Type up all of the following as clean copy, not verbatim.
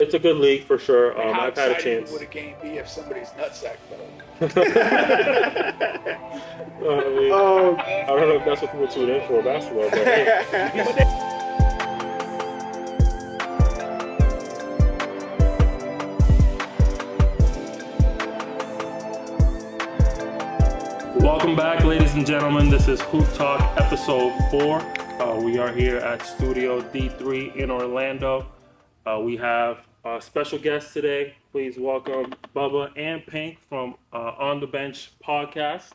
It's a good league for sure. How I've had a exciting chance. would a game be if somebody's nutsack broke? I don't know if that's what people tune in for basketball, but hey. Welcome back, ladies and gentlemen. This is Hoop Talk episode 4. We are here at Studio D3 in Orlando. We have a special guest today. Please welcome Bubba and Pink from On the Bench podcast.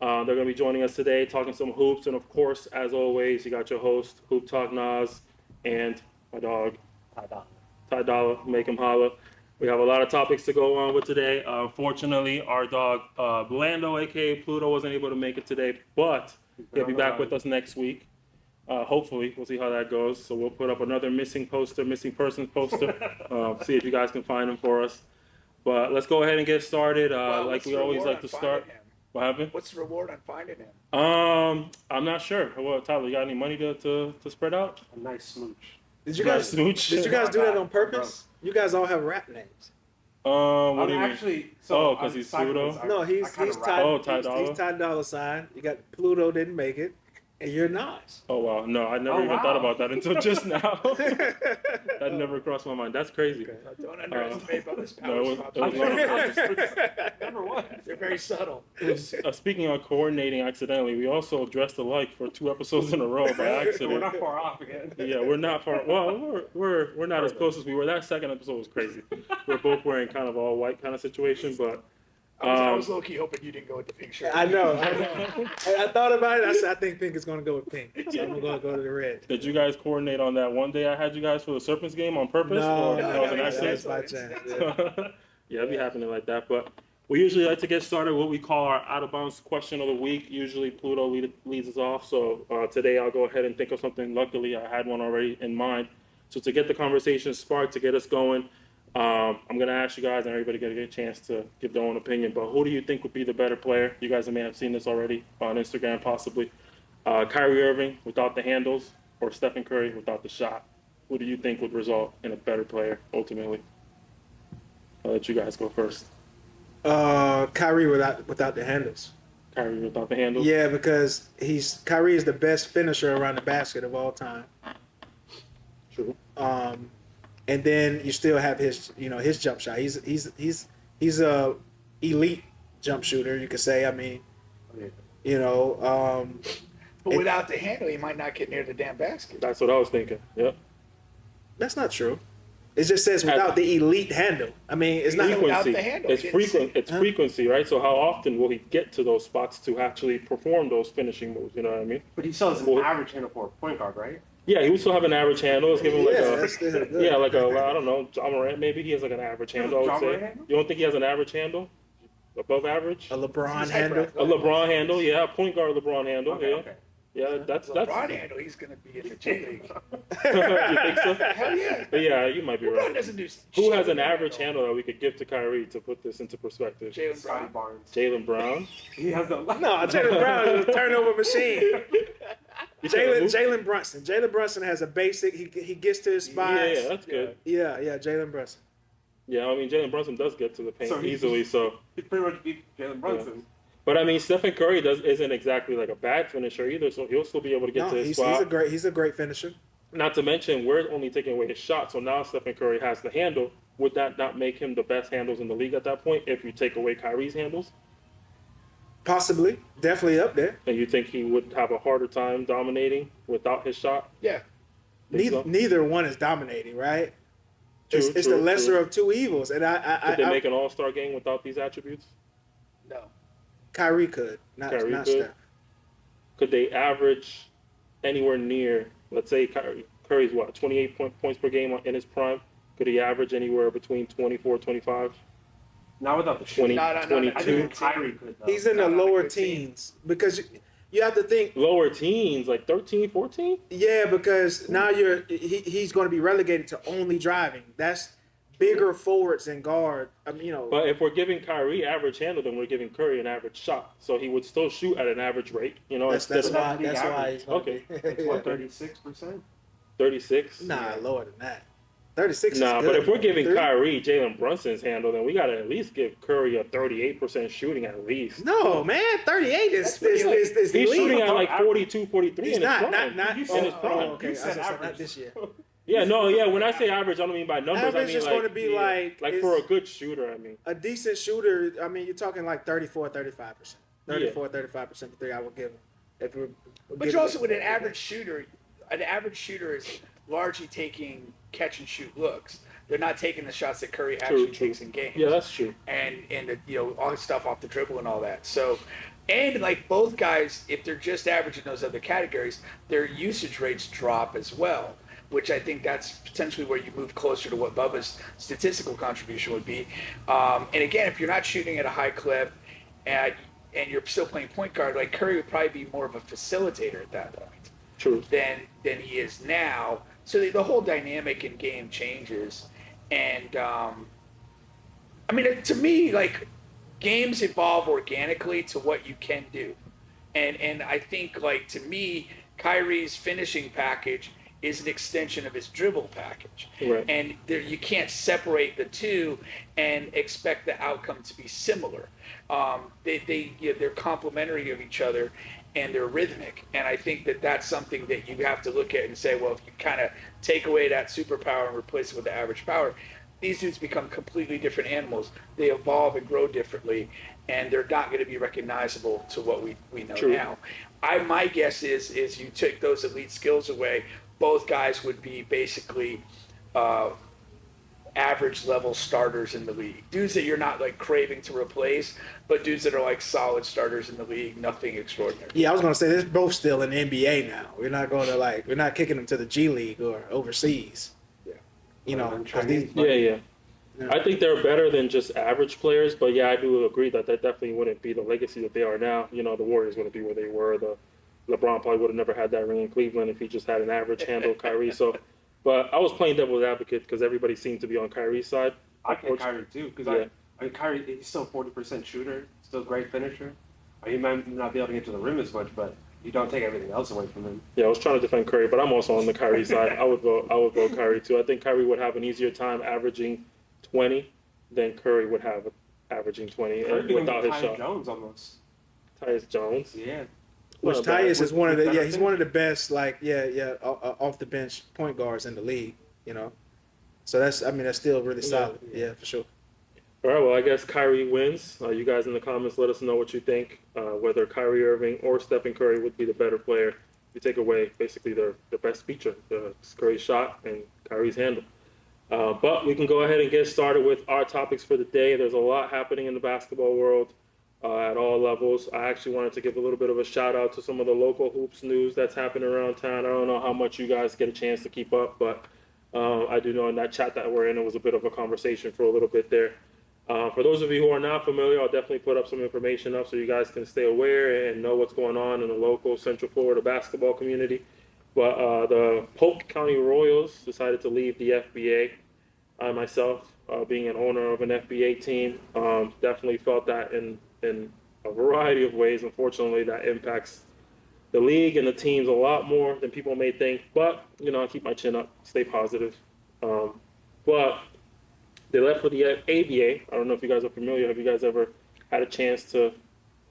They're going to be joining us today, talking some hoops. And of course, as always, you got your host, HoopTalk Nas and my dog, TyDolla. Make him holla. We have a lot of topics to go on with today. Unfortunately, our dog, Blando, a.k.a. Pluto, wasn't able to make it today, but he'll be back with us next week. Hopefully, we'll see how that goes. So we'll put up another missing persons poster. See if you guys can find him for us. But let's go ahead and get started. Like we always like to start. What happened? What's the reward on finding him? I'm not sure. Well, Tyler, you got any money to spread out? A nice smooch. Did you guys do that on purpose? You guys all have rap names. What do you actually, mean? so because he's Pluto? No, he's TyDolla. He's TyDolla sign. You got Pluto didn't make it, and you're not. Oh wow, no, I never even thought about that until just now. That never crossed my mind. That's crazy. Okay. Don't underestimate Bubba's powers. No, it was Number one. They're very subtle. Speaking of coordinating accidentally, we also dressed alike for 2 episodes in a row by accident. We're not far off again. Yeah, we're not far. Well, we're not as close as we were. That second episode was crazy. We're both wearing kind of all white kind of situation, but. I was low-key hoping you didn't go with the pink shirt. I know. I thought about it. I said, I think Pink is going to go with pink. So I'm going to go to the red. Did you guys coordinate on that one day I had you guys for the Serpents game on purpose? No, or that was an accident? by chance. Yeah, it'd be happening like that. But we usually like to get started with what we call our out-of-bounds question of the week. Usually Pluto leads us off. So today I'll go ahead and think of something. Luckily, I had one already in mind. So to get the conversation sparked, to get us going, I'm going to ask you guys, and everybody going to get a chance to give their own opinion, but who do you think would be the better player? You guys may have seen this already on Instagram, possibly. Kyrie Irving without the handles or Stephen Curry without the shot? Who do you think would result in a better player, ultimately? I'll let you guys go first. Kyrie without the handles. Kyrie without the handles? Yeah, because Kyrie is the best finisher around the basket of all time. True. And then you still have his jump shot. He's a elite jump shooter, you could say. I mean, But without the handle, he might not get near the damn basket. That's what I was thinking. Yep. That's not true. It just says without the elite handle. I mean, it's not without the handle. It's frequency, right? So how often will he get to those spots to actually perform those finishing moves? You know what I mean? But he still has an average handle for a point guard, right? Yeah, he would still have an average handle. Let's give him I don't know, John Morant. Maybe he has like an average handle. I would say. You don't think he has an average handle? Above average? A LeBron handle. A LeBron handle, yeah. A point guard LeBron handle, Okay. Yeah, that's LeBron handle. He's going to be in the J League. You think so? Hell yeah. Yeah, you might be LeBron right. doesn't do Who has an average handle that we could give to Kyrie to put this into perspective? Jaylen Scotty Brown. Barnes. Jaylen Brown? He has the No, Jaylen Brown is a turnover machine. Jalen Brunson. Jalen Brunson has a basic. He gets to his spots. Yeah, that's good. Yeah, Jalen Brunson. Yeah, I mean, Jalen Brunson does get to the paint easily, so. He pretty much beat Jalen Brunson. Yeah. But I mean, Stephen Curry isn't exactly like a bad finisher either, so he'll still be able to get to his spot. He's a great finisher. Not to mention, we're only taking away his shot, so now Stephen Curry has the handle. Would that not make him the best handles in the league at that point if you take away Kyrie's handles? Possibly. Definitely up there. And you think he would have a harder time dominating without his shot? Yeah. Neither one is dominating, right? It's the lesser of two evils. And Could they make an all-star game without these attributes? No. Kyrie could, not Steph. Could they average anywhere near, let's say Curry's 28 points per game in his prime? Could he average anywhere between 24, 25? Not without the 20, No. 22? I think Kyrie could, though. He's in the lower teens because you have to think lower teens, like 13, 14? Yeah, because now he's going to be relegated to only driving. That's bigger forwards and guard. But if we're giving Kyrie average handle, then we're giving Curry an average shot. So he would still shoot at an average rate. That's why he's okay. It's what, 36%? 36? Nah, lower than that. 36 Nah, is but good. if we're giving Three? Kyrie Jalen Brunson's handle, then we gotta at least give Curry a 38% shooting at least. No, man, 38 is That's He's elite. shooting at like Average. 42, 43 He's in his not, prime. not You in said- his prime. okay, You I was said gonna say not average. this year. Yeah, no, yeah. When I say average, I don't mean by numbers. I Average mean is like, going to be like for a it's good shooter. I mean, a decent shooter. I mean, you're talking like 34, 35%. 34, 35% for three. I will give him. If we're But you're also with an average shooter is largely taking catch and shoot looks. They're not taking the shots that Curry actually takes in games. yeah, that's true. And all his stuff off the dribble and all that. So, and like both guys, if they're just average in those other categories, their usage rates drop as well, which I think that's potentially where you move closer to what Bubba's statistical contribution would be. And again, if you're not shooting at a high clip and you're still playing point guard, like Curry would probably be more of a facilitator at that point True. than he is now. So the whole dynamic in game changes. And I mean, to me, like games evolve organically to what you can do, and I think like to me, Kyrie's finishing package is an extension of his dribble package, Right. and you can't separate the two and expect the outcome to be similar. They're complementary of each other, and they're rhythmic. And I think that that's something that you have to look at and say, well, if you kind of take away that superpower and replace it with the average power, these dudes become completely different animals. They evolve and grow differently, and they're not going to be recognizable to what we know True. now. My guess is you took those elite skills away, both guys would be basically average level starters in the league. Dudes that you're not like craving to replace, but dudes that are like solid starters in the league, nothing extraordinary. Yeah, I was gonna say they're both still in the NBA now. We're not going to we're not kicking them to the G League or overseas. Yeah. You know, And 'cause Chinese these, Yeah. Yeah. I think they're better than just average players, but yeah, I do agree that definitely wouldn't be the legacy that they are now. You know, the Warriors wouldn't be where they were. The LeBron probably would have never had that ring in Cleveland if he just had an average handle, Kyrie. So, but I was playing devil's advocate because everybody seemed to be on Kyrie's side. I pick Kyrie too because Yeah. I mean Kyrie he's still 40% shooter, still a great finisher. He might not be able to get to the rim as much, but you don't take everything else away from him. Yeah, I was trying to defend Curry, but I'm also on the Kyrie side. I would go Kyrie too. I think Kyrie would have an easier time averaging 20 than Curry would have averaging 20 Curry became without his Tyus shot. Jones almost. Tyus Jones. Yeah. which Not bad. Tyus is one of the Better he's one of the best off the bench point guards in the league. You know, so that's still really solid. Yeah, for sure. All right, well, I guess Kyrie wins. You guys in the comments, let us know what you think, whether Kyrie Irving or Stephen Curry would be the better player. You take away basically their best feature, Curry's shot and Kyrie's handle. But we can go ahead and get started with our topics for the day. There's a lot happening in the basketball world at all levels. I actually wanted to give a little bit of a shout out to some of the local hoops news that's happening around town. I don't know how much you guys get a chance to keep up, but I do know in that chat that we're in, it was a bit of a conversation for a little bit there. For those of you who are not familiar, I'll definitely put up some information up so you guys can stay aware and know what's going on in the local Central Florida basketball community. But the Polk County Royals decided to leave the FBA. I myself, being an owner of an FBA team, definitely felt that in a variety of ways. Unfortunately, that impacts the league and the teams a lot more than people may think. But, you know, I keep my chin up, stay positive. But they left for the ABA. I don't know if you guys are familiar. Have you guys ever had a chance to?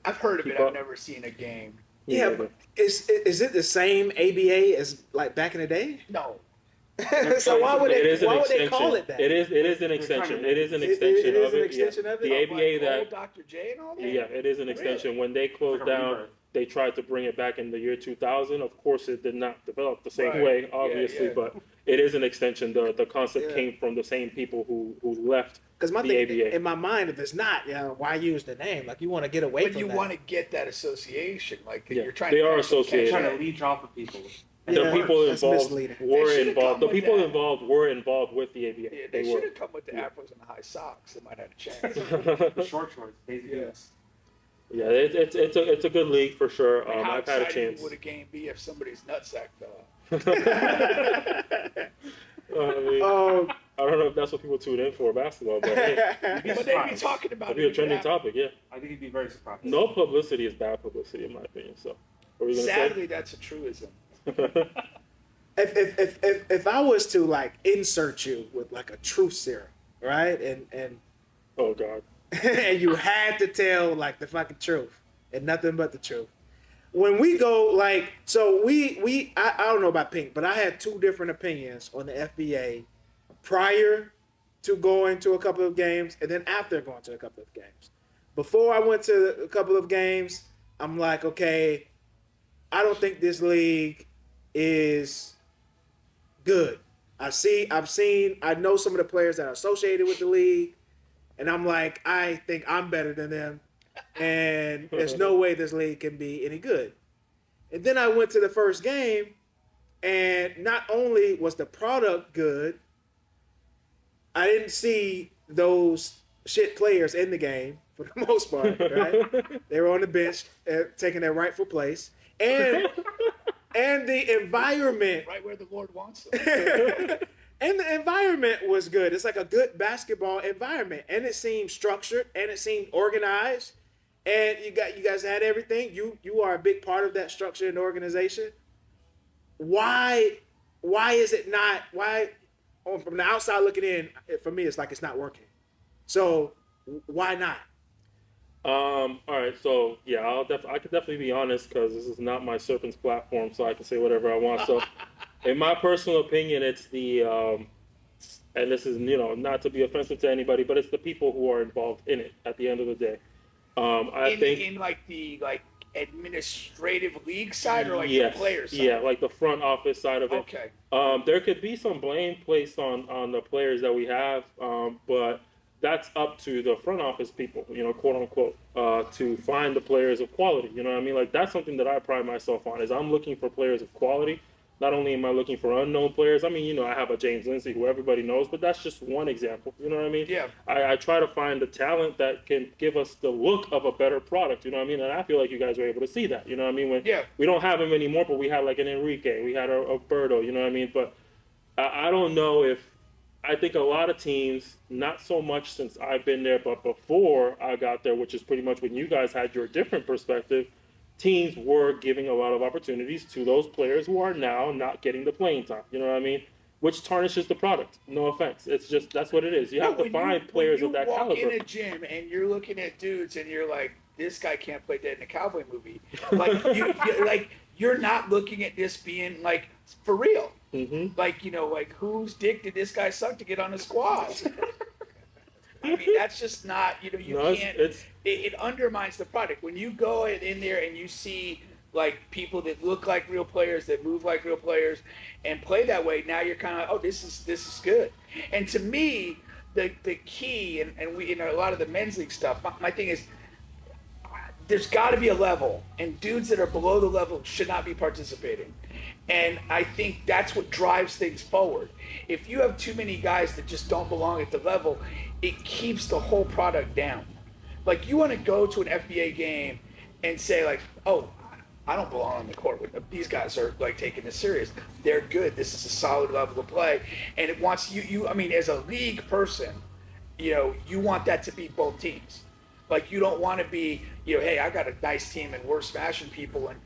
I've heard of it. Keep up. I've never seen a game. Yeah, but is it the same ABA as like back in the day? No. So why would It is an they extension. call it that? It is an extension. It is an It extension is of an it. extension Yeah. of it? The Like ABA that old Dr. J and all that? yeah, it is an extension. When they closed Like a down, rebirth. they tried to bring it back in the year 2000. Of course, it did not develop the same Right. way, Yeah, obviously, yeah. but it is an extension. The concept Yeah. came from the same people who left. Because my the thing ABA. in my mind, if it's not, why use the name? Like you want to get away But from you that. want to get that association. Like Yeah, you're trying they to are catch them, associated. catch Trying them. to leech off of people. The Yeah, people that's involved misleading. were They should've involved. come The with people that. involved were involved with the ABA. Yeah, They they were. should have come with the Afros and the high socks. They might have a chance. The short shorts, basically. Yes. Yeah, it's a good league for sure. How I've had a exciting chance. would a game be if somebody's nutsack fell out? I mean, Oh, I don't know if that's what people tune in for basketball, but hey, But they'd be talking about it'd it. be a if it trending happened. topic. Yeah, I think he'd be very surprised. no publicity is bad publicity in my opinion. So, what were you gonna Sadly, that's a truism. say? if I was to like insert you with like a truth serum, right? And Oh God. and you had to tell like the fucking truth and nothing but the truth. When we go like so I don't know about Pink, but I had two different opinions on the FBA prior to going to a couple of games and then after going to a couple of games. Before I went to a couple of games, I'm like, okay, I don't think this league is good. I know some of the players that are associated with the league, and I'm like, I think I'm better than them, and there's no way this league can be any good. And then I went to the first game, and not only was the product good, I didn't see those shit players in the game for the most part, right? They were on the bench, taking their rightful place, and the environment, Right where the Lord wants them. and the environment was good. It's like a good basketball environment, and it seemed structured, and it seemed organized, and you guys had everything. You are a big part of that structure and organization. Why is it not? Why? From the outside looking in, for me, it's like it's not working. So why not? All right, so yeah, I could definitely be honest because this is not my Serpent's platform, so I can say whatever I want. So, in my personal opinion, it's the and this is not to be offensive to anybody, but it's the people who are involved in it at the end of the day. I think in like the administrative league side or like yes, the players side? yeah, like the front office side of it. Okay. There could be some blame placed on the players that we have, but that's up to the front office people, quote unquote, to find the players of quality. You know what I mean? Like that's something that I pride myself on is I'm looking for players of quality. Not only am I looking for unknown players, I mean, I have a James Lindsay who everybody knows, but that's just one example. You know what I mean? Yeah. I try to find the talent that can give us the look of a better product. You know what I mean? And I feel like you guys were able to see that. You know what I mean? When we don't have him anymore, but we had like an Enrique, we had a Berto. You know what I mean? But I don't know if I think a lot of teams, not so much since I've been there, but before I got there, which is pretty much when you guys had your different perspective, teams were giving a lot of opportunities to those players who are now not getting the playing time. You know what I mean? Which tarnishes the product. No offense. It's just, that's what it is. You have to find players of that caliber. When you walk in a gym and you're looking at dudes and you're like, this guy can't play dead in a cowboy movie. Like, you're not looking at this being like, for real. Mm-hmm. Like whose dick did this guy suck to get on the squad? I mean, that's just not, can't. It undermines the product. When you go in there and you see like people that look like real players, that move like real players, and play that way, now you're kind of like, oh, this is good. And to me, the key, and we a lot of the men's league stuff, my thing is, there's got to be a level, and dudes that are below the level should not be participating. And I think that's what drives things forward. If you have too many guys that just don't belong at the level, it keeps the whole product down. Like, you want to go to an FBA game and say, like, oh, I don't belong on the court. These guys are, like, taking this serious. They're good. This is a solid level of play. And it wants I mean, as a league person, you want that to be both teams. Like, you don't want to be, hey, I got a nice team and we're smashing people and,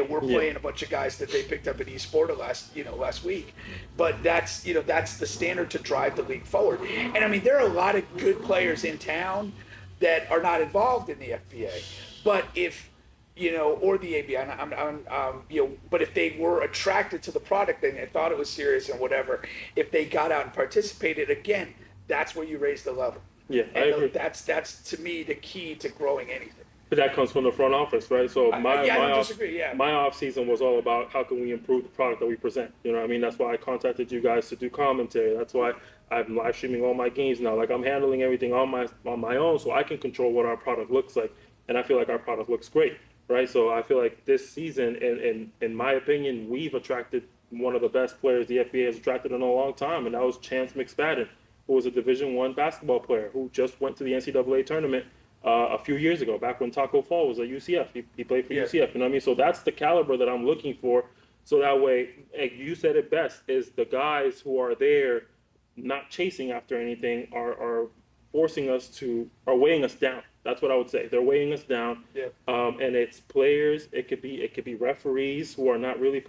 we're playing a bunch of guys that they picked up in East Florida last week. But that's the standard to drive the league forward. And I mean, there are a lot of good players in town that are not involved in the FBA. But if, or the ABI, but if they were attracted to the product and they thought it was serious and whatever, if they got out and participated, again, that's where you raise the level. Yeah, I agree. That's to me the key to growing anything. But that comes from the front office, right? So I don't disagree. Yeah. My off season was all about how can we improve the product that we present. You know what I mean? That's why I contacted you guys to do commentary. That's why I'm live streaming all my games now. Like, I'm handling everything on my own, so I can control what our product looks like, and I feel like our product looks great, right? So I feel like this season, in my opinion, we've attracted one of the best players the FBA has attracted in a long time, and that was Chance McSpadden, who was a Division I basketball player who just went to the NCAA tournament a few years ago, back when Taco Fall was at UCF. He played for UCF, you know what I mean? So that's the caliber that I'm looking for. So that way, you said it best, is the guys who are there not chasing after anything are forcing us are weighing us down. That's what I would say. They're weighing us down. Yeah. And it's players. It could be referees who are not really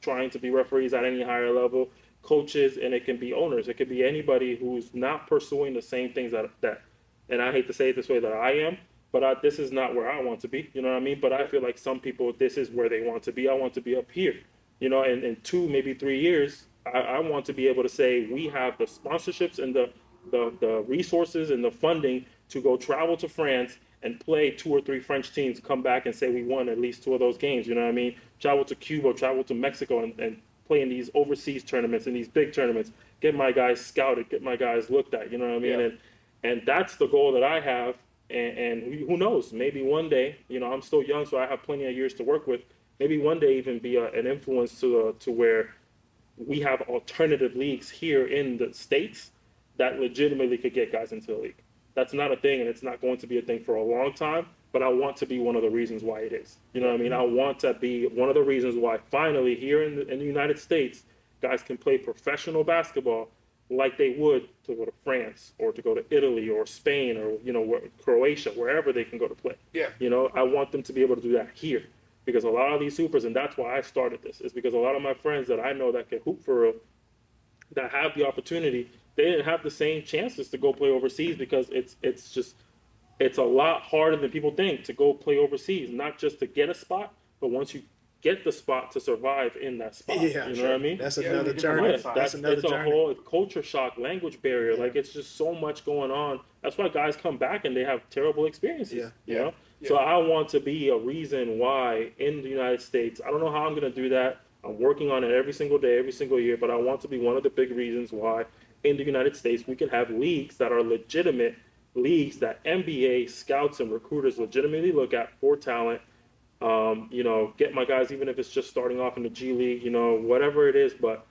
trying to be referees at any higher level, coaches, and it can be owners. It could be anybody who's not pursuing the same things that. And I hate to say it this way that I am, but this is not where I want to be. You know what I mean? But I feel like some people, this is where they want to be. I want to be up here. You know, and in 2, maybe 3 years, I want to be able to say we have the sponsorships and the resources and the funding to go travel to France and play 2 or 3 French teams, come back and say we won at least 2 of those games. You know what I mean? Travel to Cuba, travel to Mexico, and play in these overseas tournaments and these big tournaments. Get my guys scouted, get my guys looked at. You know what I mean? Yeah. And that's the goal that I have. And who knows? Maybe one day, you know, I'm still young, so I have plenty of years to work with. Maybe one day even be an influence to where we have alternative leagues here in the States that legitimately could get guys into the league. That's not a thing, and it's not going to be a thing for a long time, but I want to be one of the reasons why it is. You know what I mean? I want to be one of the reasons why finally here in the United States, guys can play professional basketball like they would to go to France or to go to Italy or Spain or, you know, Croatia, wherever they can go to play. Yeah. You know, I want them to be able to do that here. Because a lot of these hoopers, and that's why I started this, is because a lot of my friends that I know that can hoop for real, that have the opportunity, they didn't have the same chances to go play overseas because it's a lot harder than people think to go play overseas. Not just to get a spot, but once you get the spot to survive in that spot. Yeah, you know what I mean? That's Yeah, another different journey. lifestyle. That's another it's a journey. whole culture shock, language barrier. Yeah. Like it's just so much going on. That's why guys come back and they have terrible experiences. Yeah. You Yeah. know? Yeah. So I want to be a reason why in the United States. I don't know how I'm going to do that. I'm working on it every single day, every single year. But I want to be one of the big reasons why in the United States we can have leagues that are legitimate leagues that NBA scouts and recruiters legitimately look at for talent. You know, get my guys, even if it's just starting off in the G League, you know, whatever it is. But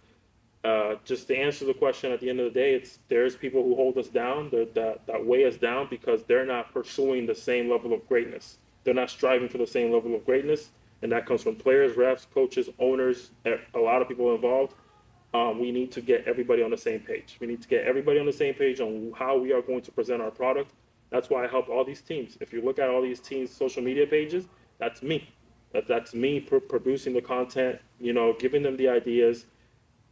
just to answer the question at the end of the day, there's people who hold us down, that weigh us down because they're not pursuing the same level of greatness. They're not striving for the same level of greatness. And that comes from players, refs, coaches, owners, a lot of people involved. We need to get everybody on the same page. We need to get everybody on the same page on how we are going to present our product. That's why I help all these teams. If you look at all these teams' social media pages, that's me. That's me producing the content, you know, giving them the ideas,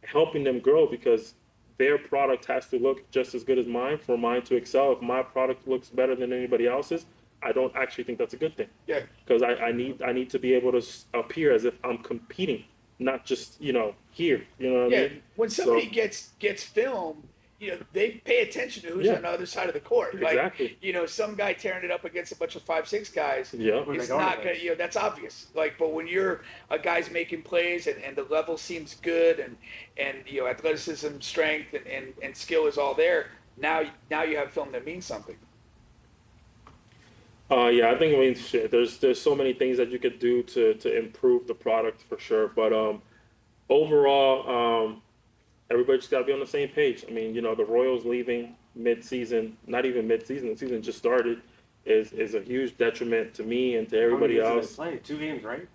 helping them grow because their product has to look just as good as mine for mine to excel. If my product looks better than anybody else's, I don't actually think that's a good thing. Yeah. Because I need to be able to appear as if I'm competing, not just, you know, here. You know what I mean? When somebody gets film, you know, they pay attention to who's Yeah. on the other side of the court. Exactly. Like, you know, some guy tearing it up against a bunch of 5'6" guys. Yeah. Where It's they going not with gonna, this? you know, that's obvious. Like, but when you're a guy's making plays and the level seems good and you know, athleticism, strength, and skill is all there, now you have film that means something. Yeah, I think shit. There's so many things that you could do to improve the product for sure. But overall, everybody just got to be on the same page. I mean, you know, the Royals leaving mid-season, not even mid-season, the season just started, is a huge detriment to me and to everybody How many else. games did they play? 2 games, right?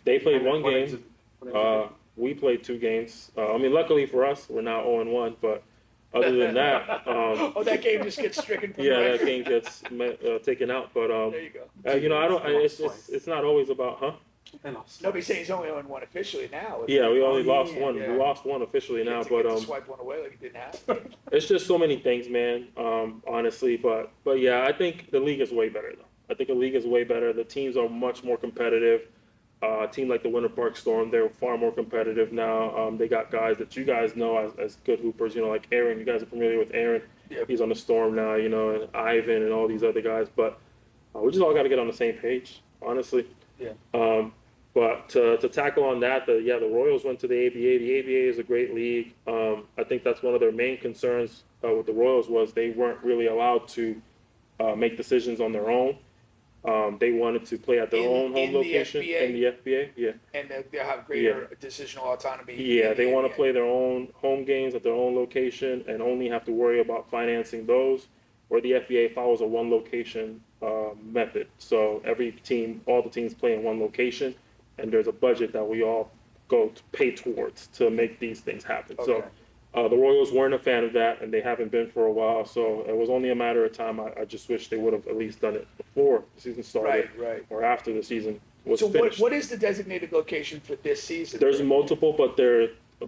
They played one What game. is it? We played 2 games. I mean, luckily for us, we're now 0-1. But other than that, Oh, that game just gets stricken from the yeah, that record. game gets taken out. But There you go. you know, I don't. They lost It's twice. it's not always about, huh? They lost Nobody's twice. saying he's only on one officially now. Yeah, we only yeah, lost yeah, one. yeah. We lost one officially now, To but get to swipe one away like it didn't happen. it's just so many things, man. Honestly, but yeah, I think the league is way better though. I think the league is way better. The teams are much more competitive. A team like the Winter Park Storm, they're far more competitive now. They got guys that you guys know as good hoopers. You know, like Aaron. You guys are familiar with Aaron. Yep. He's on the Storm now. You know, and Ivan and all these other guys. But we just all got to get on the same page, honestly. Yeah. But to tackle on that, the Royals went to the ABA. The ABA is a great league. I think that's one of their main concerns with the Royals was they weren't really allowed to make decisions on their own. They wanted to play at their own home in the location FBA? in the FBA. Yeah, And they'll have greater decisional autonomy. yeah. in They the want to NBA. play their own home games at their own location and only have to worry about financing those. Where the FBA follows a one location method. So every team, all the teams play in one location, and there's a budget that we all go to pay towards to make these things happen. Okay. The Royals weren't a fan of that, and they haven't been for a while. So it was only a matter of time. I just wish they would have at least done it before the season started, Right. or after the season was So finished. what is the designated location for this season? There's multiple, but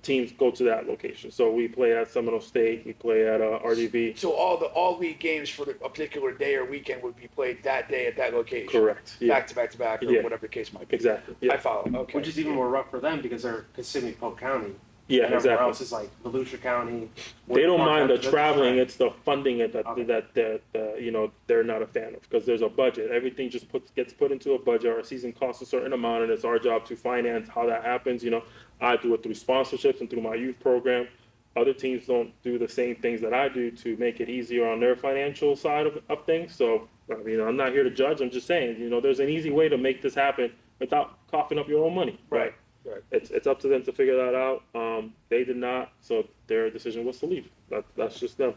teams go to that location. So we play at Seminole State, we play at RDV. So all league games for a particular day or weekend would be played that day at that location. Correct. Yeah. Back to back to back, or Yeah. whatever the case might be. Exactly. Yeah. I follow. Okay. Which is even more rough for them because they're Kissimmee, Polk County. Yeah, And everywhere exactly. else is like Volusia County. They don't mind the That's traveling; right. it's the funding that Okay. they're not a fan of, because there's a budget. Everything just gets put into a budget. Our season costs a certain amount, and it's our job to finance how that happens. I do it through sponsorships and through my youth program. Other teams don't do the same things that I do to make it easier on their financial side of things. So I'm not here to judge. I'm just saying, there's an easy way to make this happen without coughing up your own money. Right. It's up to them to figure that out. They did not, so their decision was to leave. That's just them.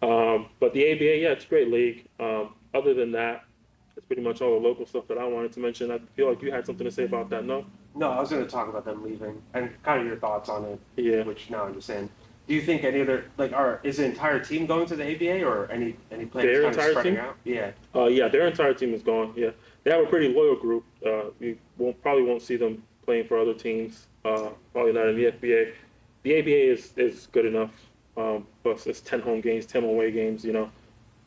But the ABA, yeah, it's a great league. Other than that, it's pretty much all the local stuff that I wanted to mention. I feel like you had something to say about that, no? No, I was going to talk about them leaving and kind of your thoughts on it. Yeah. Which now I understand. Do you think any other is the entire team going to the ABA or any players Their kind of entire spreading team? out? Yeah. Yeah, their entire team is gone. Yeah, they have a pretty loyal group. We probably won't see them playing for other teams. Probably not in the FBA. The ABA is good enough. Plus, it's 10 home games, 10 away games.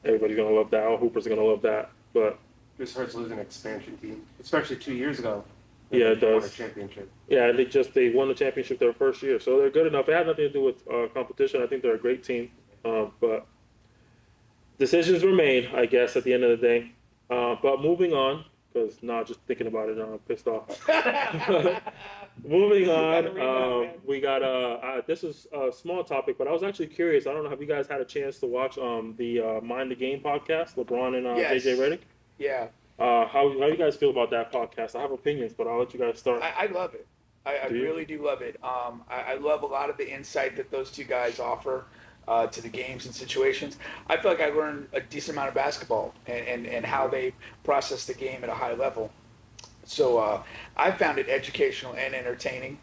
Everybody's gonna love that. All Hoopers are gonna love that. But This hurts losing an expansion team, especially 2 years ago. Yeah, it They won does. a championship. yeah, they won the championship their first year, so they're good enough. It had nothing to do with competition. I think they're a great team. But decisions were made, I guess, at the end of the day. But moving on, because now just thinking about it, now I'm pissed off. Moving on, we got this is a small topic, but I was actually curious. I don't know, have you guys had a chance to watch the Mind the Game podcast, LeBron and Yes. JJ Redick? Yeah. How you guys feel about that podcast? I have opinions, but I'll let you guys start. I love it. I Do you? really do love it. I love a lot of the insight that those two guys offer to the games and situations. I feel like I learned a decent amount of basketball and how they process the game at a high level. So I found it educational and entertaining.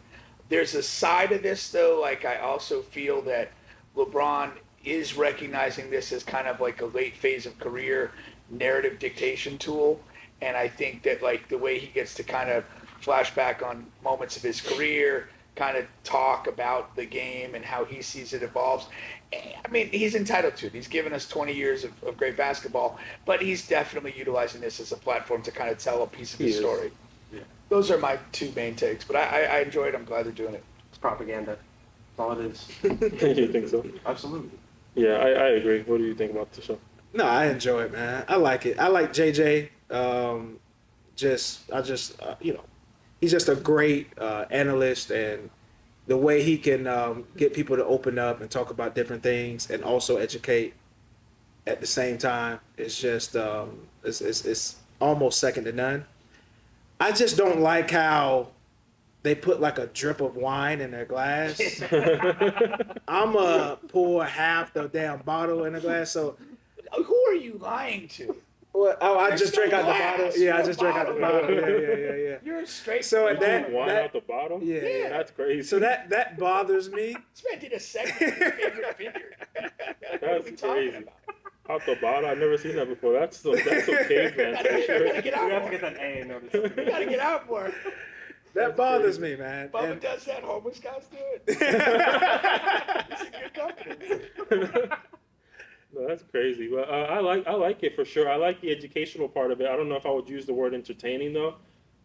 There's a side of this, though, like I also feel that LeBron is recognizing this as kind of like a late phase of career narrative dictation tool. And I think that like the way he gets to kind of flash back on moments of his career, kind of talk about the game and how he sees it evolves. I mean, he's entitled to it. He's given us 20 years of great basketball, but he's definitely utilizing this as a platform to kind of tell a piece of his story. Yeah. Those are my two main takes, but I enjoy it. I'm glad they're doing it. It's propaganda. That's all it is. You think so? Absolutely. Yeah, I agree. What do you think about the show? No, I enjoy it, man. I like it. I like JJ. He's just a great analyst, and the way he can get people to open up and talk about different things and also educate at the same time is just it's almost second to none. I just don't like how they put like a drip of wine in their glass. I'm gonna pour half the damn bottle in a glass. So, Who are you lying to? I There's just drank no out the glass. bottle. Yeah, I No just drank out the bottle. bottle. Yeah. You're a straight. So You that- drink wine that- out the bottle? Yeah. That's crazy. So that bothers me. This man did a segment with his favorite vineyard. What are we That's talking crazy. about? Out the bottle? I've never seen that before. That's some caveman for We sure. gotta get We out have to more. get that A in notice. We gotta get out more. That bothers me, man. Bubba And- does that. Homeless guys do it. It's a good company. No, that's crazy. But I like it for sure. I like the educational part of it. I don't know if I would use the word entertaining though.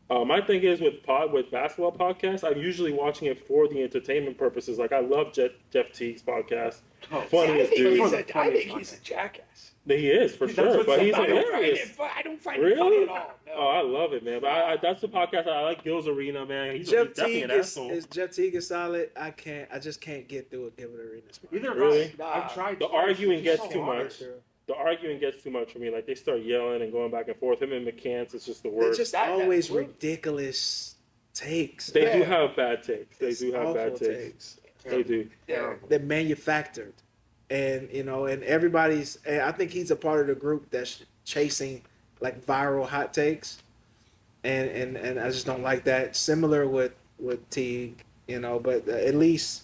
My thing is with basketball podcasts, I'm usually watching it for the entertainment purposes. Like I love Jeff Teague's podcast. Oh, Funniest dude. I think he's a jackass. He is for That's sure, what's but so he's funny. hilarious. I don't find it Really? funny at all. No. Oh, I love it, man. But that's the podcast I like. Gil's Arena, man. He's Jeff definitely Teague an is asshole. Jeff Teague is solid. I just can't get through it. Give it arenas. Either Really? way, I've tried. The twice. arguing It's gets so too hard. much. The arguing gets too much for me. Like they start yelling and going back and forth. Him and McCants, it's just the They're worst. just That- always that's- ridiculous takes. They do Yeah. have bad takes. They It's do have bad awful takes. They do. Yeah. They're manufactured, and and everybody's. And I think he's a part of the group that's chasing like viral hot takes, and I just don't like that. Similar with Teague, but at least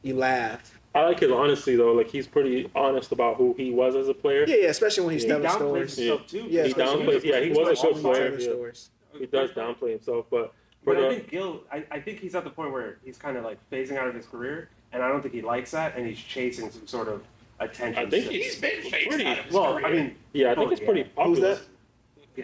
you laugh I like his honesty though. Like he's pretty honest about who he was as a player. Yeah, especially when he's He telling downplays stories. himself too. Yeah, He downplays. Yeah, he was a good player. telling Yeah. stories. He does downplay himself, but But I think Gil, I think he's at the point where he's kind of like phasing out of his career, and I don't think he likes that, and he's chasing some sort of attention. I think He's been phased pretty- out of his well, career. I mean, yeah, I think it's pretty popular. Who's that?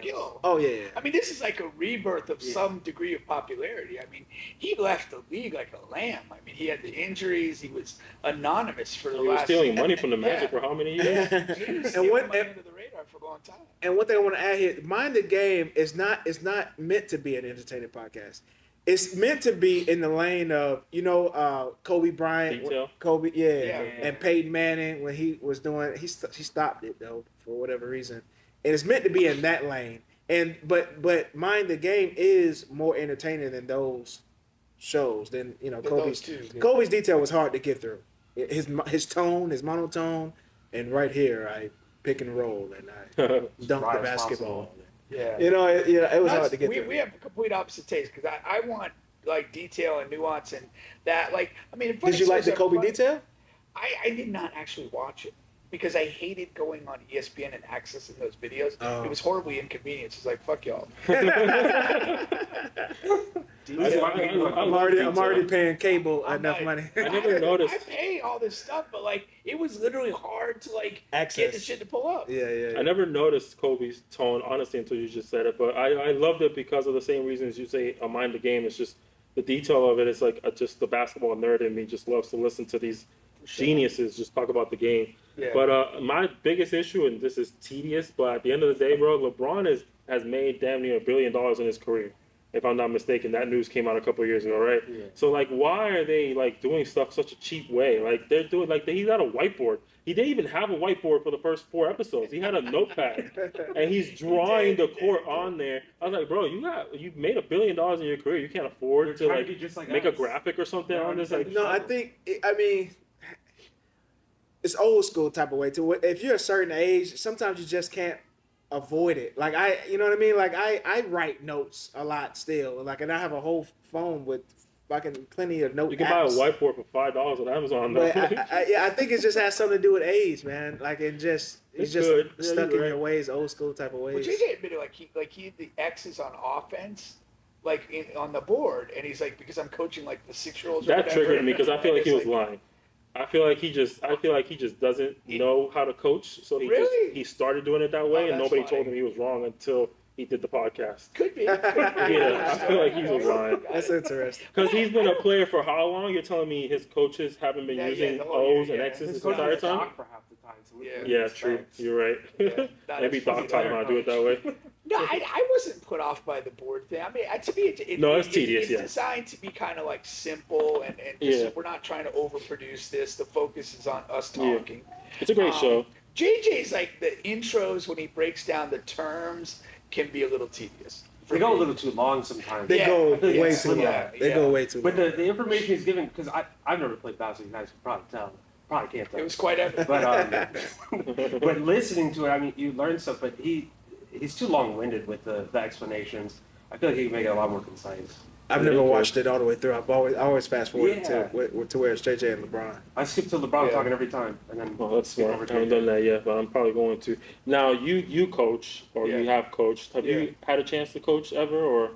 Gil. Oh yeah. I mean, this is like a rebirth of some degree of popularity. I mean, he left the league like a lamb. I mean, he had the injuries. He was anonymous for the He was last. stealing money from the Magic Yeah. for how many years? He was And stealing what- money under the radar for a long time. And one thing I want to add here, Mind the Game is not meant to be an entertaining podcast. It's meant to be in the lane of, Kobe Bryant, Detail. Kobe, Yeah. and Peyton Manning when he was doing, he stopped it though for whatever reason, and it's meant to be in that lane. And but Mind the Game is more entertaining than those shows. Than those two. Kobe's detail was hard to get through. His tone, his monotone, and right here I pick and roll and I dunk the basketball. Yeah. It was hard to get we, through. we have complete opposite taste because I want like detail and nuance and that. Like, I mean, Did you like the Kobe detail? I did not actually watch it because I hated going on ESPN and accessing those videos. Oh. It was horribly inconvenient. It's like, fuck y'all. I'm already paying cable I'm enough like- money. I never noticed. I pay all this stuff, but like, it was literally hard to like get Access. the shit to pull up. Yeah. I never noticed Kobe's tone, honestly, until you just said it. But I loved it because of the same reasons you say Mind the Game. It's just the detail of it. It's like just the basketball nerd in me just loves to listen to these geniuses just talk about the game. Yeah. But my biggest issue, and this is tedious, but at the end of the day, bro, LeBron has made damn near $1 billion in his career. If I'm not mistaken, that news came out a couple of years ago, right? Yeah. So like, why are they like doing stuff such a cheap way? Like they're doing he's got a whiteboard. He didn't even have a whiteboard for the first 4 episodes. He had a notepad, and he's drawing the court on there. I was like, bro, you've made $1 billion in your career. You can't afford You're to trying like to be just like make us. a graphic or something on this. Like, No, I think it's old school type of way too. If you're a certain age, sometimes you just can't avoid it. Like you know what I mean? Like I write notes a lot still. Like, and I have a whole phone with fucking plenty of note you can buy a apps. whiteboard for $5 on Amazon. But Though. I think it just has something to do with age, man. Like it's just good. Yeah, stuck you're in your right. ways, old school type of Well, ways. JJ admitted he had the X's on offense, on the board, and he's like, because I'm coaching like the 6-year-olds. That triggered me because I feel like he was lying. I feel like he just doesn't know how to coach, so Really? he started doing it that way, Oh, and that's nobody funny. told him he was wrong until he did the podcast. Could be. Yeah, I feel like he was lying. That's interesting. Because he's been a player for how long? You're telling me his coaches haven't been Yeah, using the whole O's year, and yeah. X's His this coach entire was time? Doc for half the time. So Yeah, true. Thanks. You're right. Yeah. Nah, Maybe that's funny Doc taught him how to do it that way. No, I wasn't put off by the board thing. I mean, to me, It's tedious, It's yeah. designed to be kind of like simple, and Yeah. we're not trying to overproduce this. The focus is on us Yeah. talking. It's a great show. JJ's like the intros when he breaks down the terms can be a little tedious. They go a little too long sometimes. They Yeah, go yeah, way too long. yeah, They yeah. go way too But long. the information he's given, because I've never played basketball, you guys can probably tell. Probably can't tell. It was quite evident. But listening to it, I mean, you learn stuff, but he's too long-winded with the explanations. I feel like he can make it a lot more concise. I've never watched it all the way through. I always fast forward Yeah. to where it's JJ and LeBron. I skip to LeBron Yeah. talking every time, and then Well, that's skip smart. over I to haven't done that yet, but I'm probably going to. Now, you coach, or you Yeah. have coached. Have Yeah. you had a chance to coach ever, or?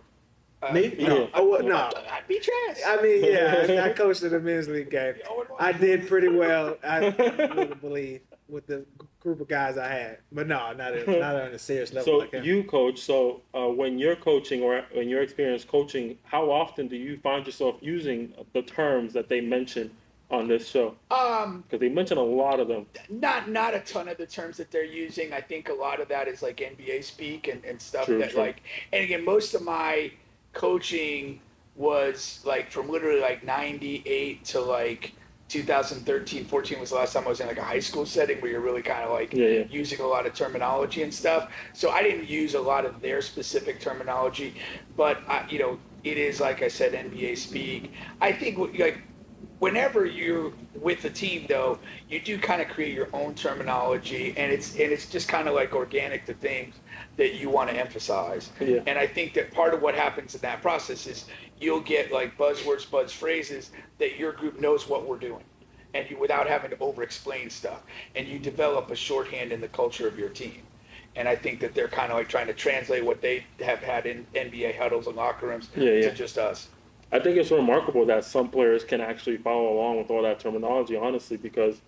Me? Yeah. No. Oh, well, no. I'd be trash. I mean, yeah, I coached in the men's league game. I did pretty well, I would believe, with the group of guys I had. But no, not on a serious level So like that. you coach. So when you're coaching, or when you're experienced coaching, how often do you find yourself using the terms that they mention on this show? Because they mention a lot of them. Not a ton of the terms that they're using. I think a lot of that is like NBA speak and stuff True, that true. like. And again, most of my coaching was like from literally like 98 to like 2013, 14 was the last time I was in like a high school setting where you're really kind of like Yeah. using a lot of terminology and stuff. So I didn't use a lot of their specific terminology, but it is, like I said, NBA speak. I think like whenever you're with the team, though, you do kind of create your own terminology, and it's just kind of like organic to things that you want to emphasize. Yeah. And I think that part of what happens in that process is you'll get like buzzwords, buzz phrases that your group knows what we're doing. and you without having to over-explain stuff, and you develop a shorthand in the culture of your team. And I think that they're kind of like trying to translate what they have had in NBA huddles and locker rooms to just us. I think it's remarkable that some players can actually follow along with all that terminology, honestly, because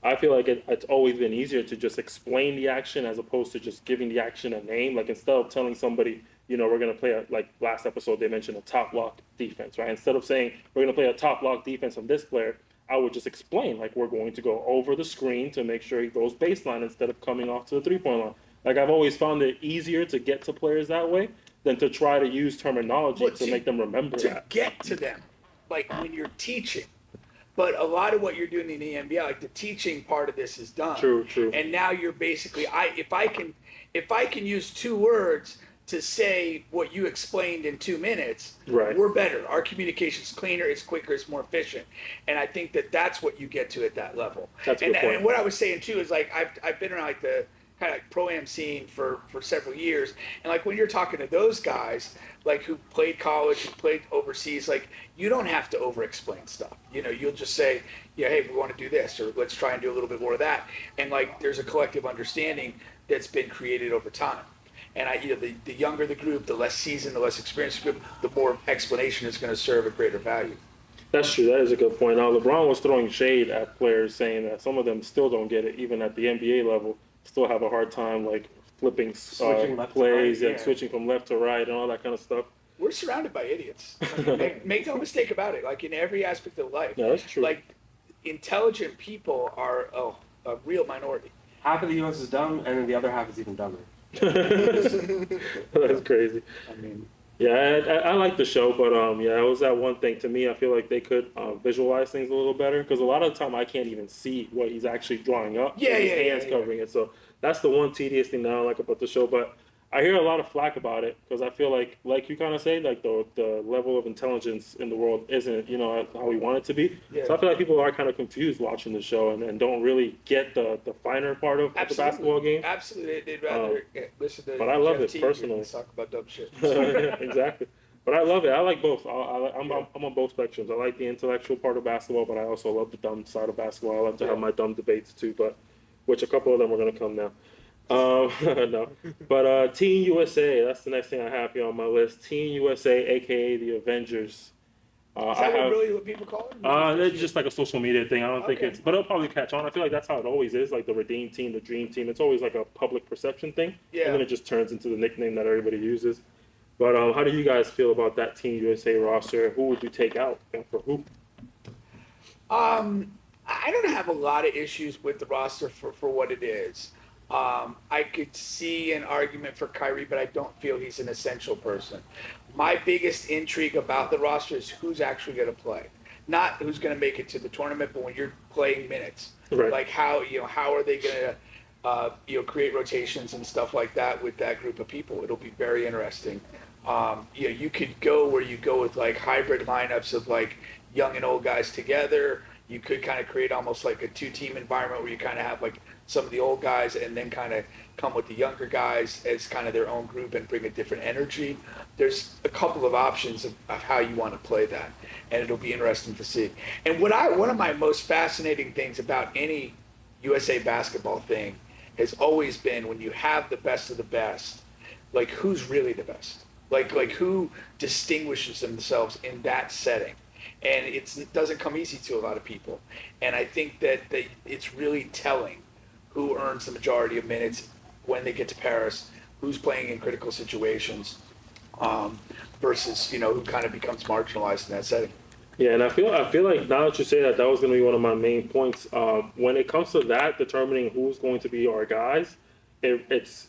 I feel like it's always been easier to just explain the action as opposed to just giving the action a name. Like instead of telling somebody, we're going to play, like last episode, they mentioned a top lock defense, right? Instead of saying we're going to play a top lock defense on this player, I would just explain, like, we're going to go over the screen to make sure he goes baseline instead of coming off to the three-point line. Like, I've always found it easier to get to players that way than to try to use terminology to make them remember to that. get to them, like when you're teaching. But a lot of what you're doing in the NBA, like the teaching part of this is done. True. And now you're basically, if I can use 2 words to say what you explained in 2 minutes, Right. we're better. Our communication's cleaner, it's quicker, it's more efficient. And I think that that's what you get to at that level. That's a good point. And what I was saying too is like I've been around like the kind of like pro-am scene for several years, and like when you're talking to those guys like who played college, who played overseas, like you don't have to over-explain stuff. You'll just say, hey, we want to do this, or let's try and do a little bit more of that. And like there's a collective understanding that's been created over time. And the younger the group, the less seasoned, the less experienced group, the more explanation is going to serve a greater value. That's true. That is a good point. Now, LeBron was throwing shade at players, saying that some of them still don't get it, even at the NBA level, still have a hard time like flipping plays and switching from left to right and all that kind of stuff. We're surrounded by idiots. Make no mistake about it. Like in every aspect of life. Yeah, that's true. Like intelligent people are a real minority. Half of the U.S. is dumb, and then the other half is even dumber. That's crazy. I mean, yeah, I like the show, but it was that one thing. To me, I feel like they could visualize things a little better because a lot of the time I can't even see what he's actually drawing up. His hands covering it. So that's the one tedious thing that I like about the show. But I hear a lot of flack about it because I feel like you kind of say, like the level of intelligence in the world isn't, how we want it to be. Yeah. So I feel like people are kind of confused watching the show and don't really get the finer part of the basketball game. Absolutely. They'd rather listen to but I love it Jeff Teague personally. and talk about dumb shit. Yeah, exactly. But I love it. I like both. I'm on both spectrums. I like the intellectual part of basketball, but I also love the dumb side of basketball. I love to have my dumb debates too, but which a couple of them are going to come now. No, but Team USA, that's the next thing I have here on my list. Team USA, aka the Avengers. Is that really what people call it? It's just like a social media thing. I don't think Okay. but it'll probably catch on. I feel like that's how it always is, like the Redeem Team, the Dream Team. It's always like a public perception thing, Yeah. and then it just turns into the nickname that everybody uses. But how do you guys feel about that Team USA roster? Who would you take out and for who? I don't have a lot of issues with the roster for what it is. I could see an argument for Kyrie, but I don't feel he's an essential person. My biggest intrigue about the roster is who's actually going to play, not who's going to make it to the tournament, but when you're playing minutes, Right. like how are they going to create rotations and stuff like that with that group of people? It'll be very interesting. You could go where you go with like hybrid lineups of like young and old guys together. You could kind of create almost like a 2-team environment where you kind of have like some of the old guys and then kind of come with the younger guys as kind of their own group and bring a different energy. There's a couple of options of how you want to play that, and it'll be interesting to see. And one of my most fascinating things about any USA basketball thing has always been when you have the best of the best, like who's really the best? Like who distinguishes themselves in that setting? And it doesn't come easy to a lot of people. And I think that it's really telling who earns the majority of minutes when they get to Paris, who's playing in critical situations, versus who kind of becomes marginalized in that setting. Yeah, and I feel like now that you say that was going to be one of my main points. When it comes to that, determining who's going to be our guys, it's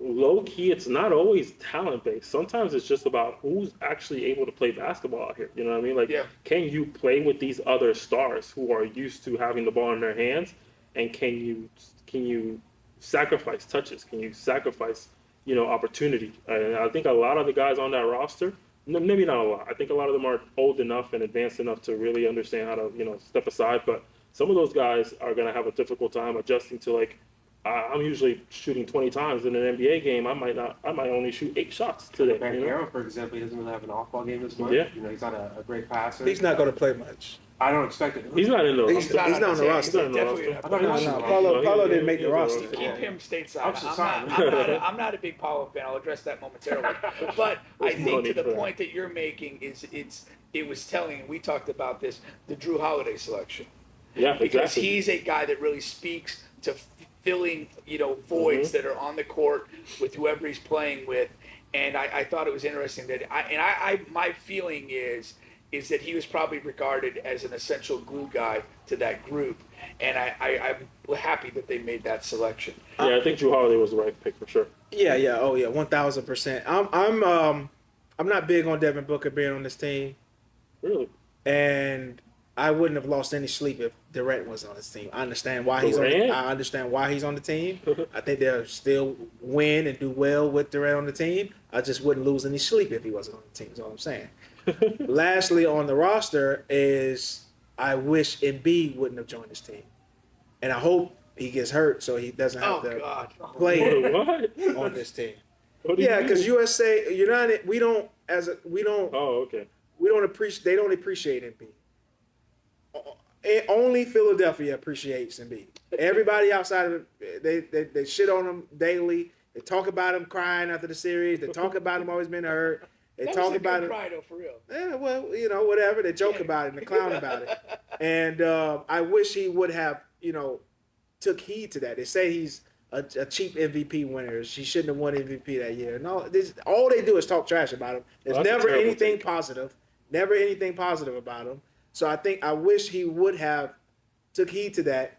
low key. It's not always talent based. Sometimes it's just about who's actually able to play basketball out here. You know what I mean? Like, Can you play with these other stars who are used to having the ball in their hands, and can you sacrifice touches? Can you sacrifice opportunity? And I think a lot of the guys on that roster. Maybe not a lot. I think a lot of them are old enough and advanced enough to really understand how to, step aside. But some of those guys are going to have a difficult time adjusting to like I'm usually shooting 20 times in an NBA game. I might only shoot 8 shots today. You know? Banchero, for example, he doesn't really have an off-ball game this month. Yeah. You know, he's not a great passer. He's not going to play much. I don't expect it. He's not in the He's roster. not on the roster. He's not on the Definitely roster. not. I thought he No, was no, on the Paulo, roster. Paulo He- didn't make he the was on roster. the Keep roster. him stateside. I'm so sorry. I'm not a big Paulo fan. I'll address that momentarily. But I There's no think to need the for that. point that you're making is it was telling. We talked about this, the Drew Holiday selection, Yeah, because exactly. he's a guy that really speaks to filling voids that are on the court with whoever he's playing with. And I thought it was interesting that my feeling is that he was probably regarded as an essential glue guy to that group, and I'm happy that they made that selection. Yeah, I think Drew Holiday was the right pick for sure. Yeah, yeah, oh yeah, 1,000%. I'm not big on Devin Booker being on this team, Really? and I wouldn't have lost any sleep if Durant was on this team. I understand why he's on. Durant? I understand why he's on the team. I think they'll still win and do well with Durant on the team. I just wouldn't lose any sleep if he wasn't on the team. Is all I'm saying. Lastly, on the roster is I wish Embiid wouldn't have joined this team, and I hope he gets hurt so he doesn't have Oh to God! play What? on this team. What do you Yeah, mean? because USA United, we don't Oh, okay. appreciate. They don't appreciate Embiid. Only Philadelphia appreciates Embiid. Everybody outside of it, they shit on him daily. They talk about him crying after the series. They talk about him always been hurt. They That talk was a about good him. cry, though, for real. Yeah, well, whatever. They joke about it and they clown about it. And I wish he would have, took heed to that. They say he's a cheap MVP winner. She shouldn't have won MVP that year. No, all they do is talk trash about him. There's Well, that's a never terrible anything take. positive. Never anything positive about him. So I wish he would have took heed to that